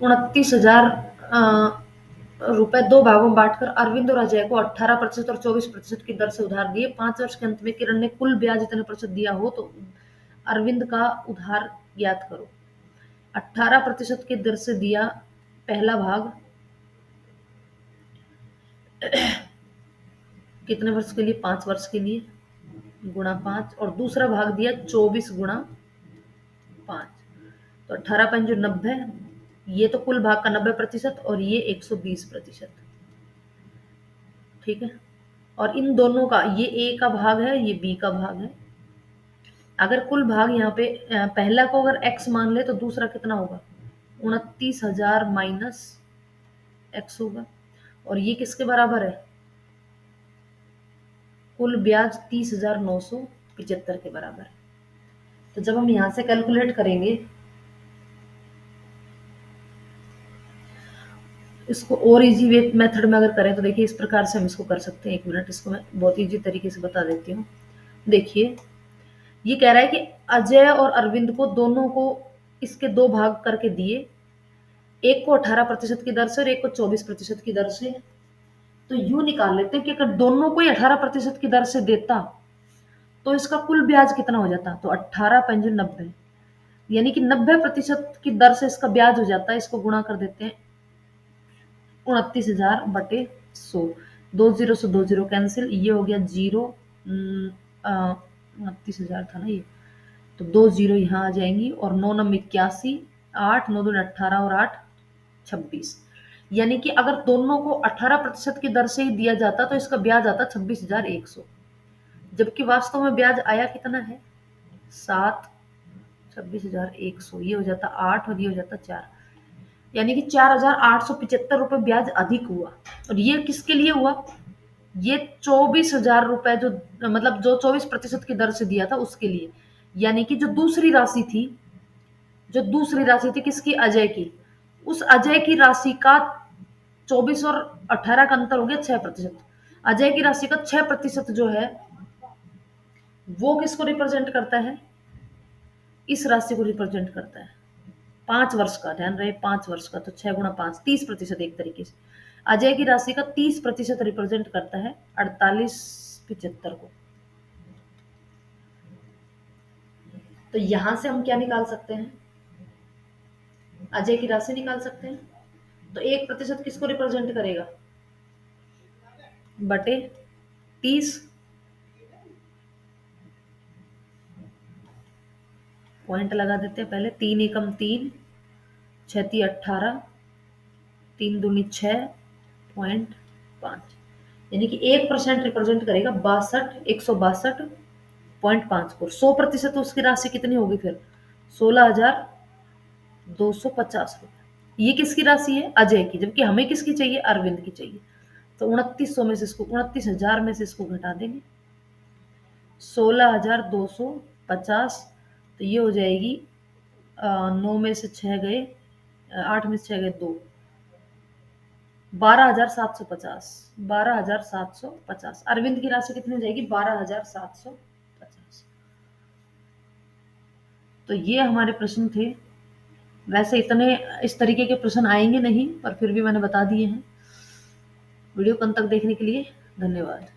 29,000 रुपए दो भागों में बांटकर अरविंद और अजय को 18% और 24% की दर से उधार दिए। 5 वर्ष के अंत में किरण ने कुल ब्याज इतने प्रतिशत दिया हो तो अरविंद का उधार ज्ञात करो। 18% की दर से दिया पहला भाग कितने वर्ष के लिए, 5 वर्ष के लिए, गुणा 5, और दूसरा भाग दिया 24 गुणा 5, तो 18×5 = 90। ये तो कुल भाग का 90% और ये 120%। ठीक है, और इन दोनों का, ये ए का भाग है, ये बी का भाग है। अगर कुल भाग यहाँ पे पहला को अगर x मान ले तो दूसरा कितना होगा, 29,000 माइनस x होगा, और ये किसके बराबर है, कुल ब्याज 30,975 के बराबर है। तो जब हम यहाँ से कैलकुलेट करेंगे इसको, और इजी वे मेथड में अगर करें तो देखिए इस प्रकार से हम इसको कर सकते हैं। 1 मिनट, इसको मैं बहुत इजी तरीके से बता देती हूँ। देखिए, ये कह रहा है कि अजय और अरविंद को दोनों को इसके 2 भाग करके दिए, एक को 18% की दर से और एक को 24% की दर से। तो यूं निकाल लेते हैं कि अगर दोनों को ही 18% की दर से देता तो इसका कुल ब्याज कितना हो जाता, तो 18×90, यानी कि 90% की दर से इसका ब्याज हो जाता है। इसको गुणा कर देते हैं 29,000/100, 2 0 से 2 0 कैंसिल, ये हो गया 0, 29,000 था ना ये, तो 2 0 यहाँ आ जाएंगी, और 9 9 81, 8 9 2 18 और 8 26, यानी कि अगर दोनों को 18% की दर से ही दिया जाता तो इसका ब्याज आता 26,100, जबकि वास्तव में ब्याज आया कितना है 7, 26,100, ये हो जाता 8 और ये हो जाता 4, यानी कि 4,875 रुपए ब्याज अधिक हुआ। और ये किसके लिए हुआ, ये 24,000 रुपए जो, मतलब जो 24% की दर से दिया था उसके लिए, यानी कि जो दूसरी राशि थी, जो दूसरी राशि थी किसकी, अजय की, उस अजय की राशि का 24 और 18 का अंतर हो गया 6%। अजय की राशि का 6% जो है वो किसको रिप्रेजेंट करता है, इस राशि को रिप्रेजेंट करता है। 5 वर्ष का, ध्यान रहे 5 वर्ष का, तो 6×5 30%। एक तरीके से अजय की राशि का 30% रिप्रेजेंट करता है 4875 को। तो यहां से हम क्या निकाल सकते हैं, अजय की राशि निकाल सकते हैं। तो 1% किसको रिप्रेजेंट करेगा, बटे 30, पॉइंट लगा देते हैं पहले, 3 एकम 3, 6 18, 3 दूनी 6.5, यानी कि 1% रिप्रेजेंट करेगा 162.5 को। 100% तो उसकी राशि कितनी होगी फिर, 16,250 रुपए। ये किसकी राशि है, अजय की, जबकि हमें किसकी चाहिए, अरविंद की चाहिए। तो 2900 में से इसको, 29,000 में से इसको घटा देंगे, 16,250, तो ये हो जाएगी 9 में से 6 गए, 8 में से 6 गए 2, 12,750, 12,750। अरविंद की राशि कितनी हो जाएगी, 12,750। तो ये हमारे प्रश्न थे। वैसे इतने इस तरीके के प्रश्न आएंगे नहीं, पर फिर भी मैंने बता दिए हैं। वीडियो को अंत तक देखने के लिए धन्यवाद।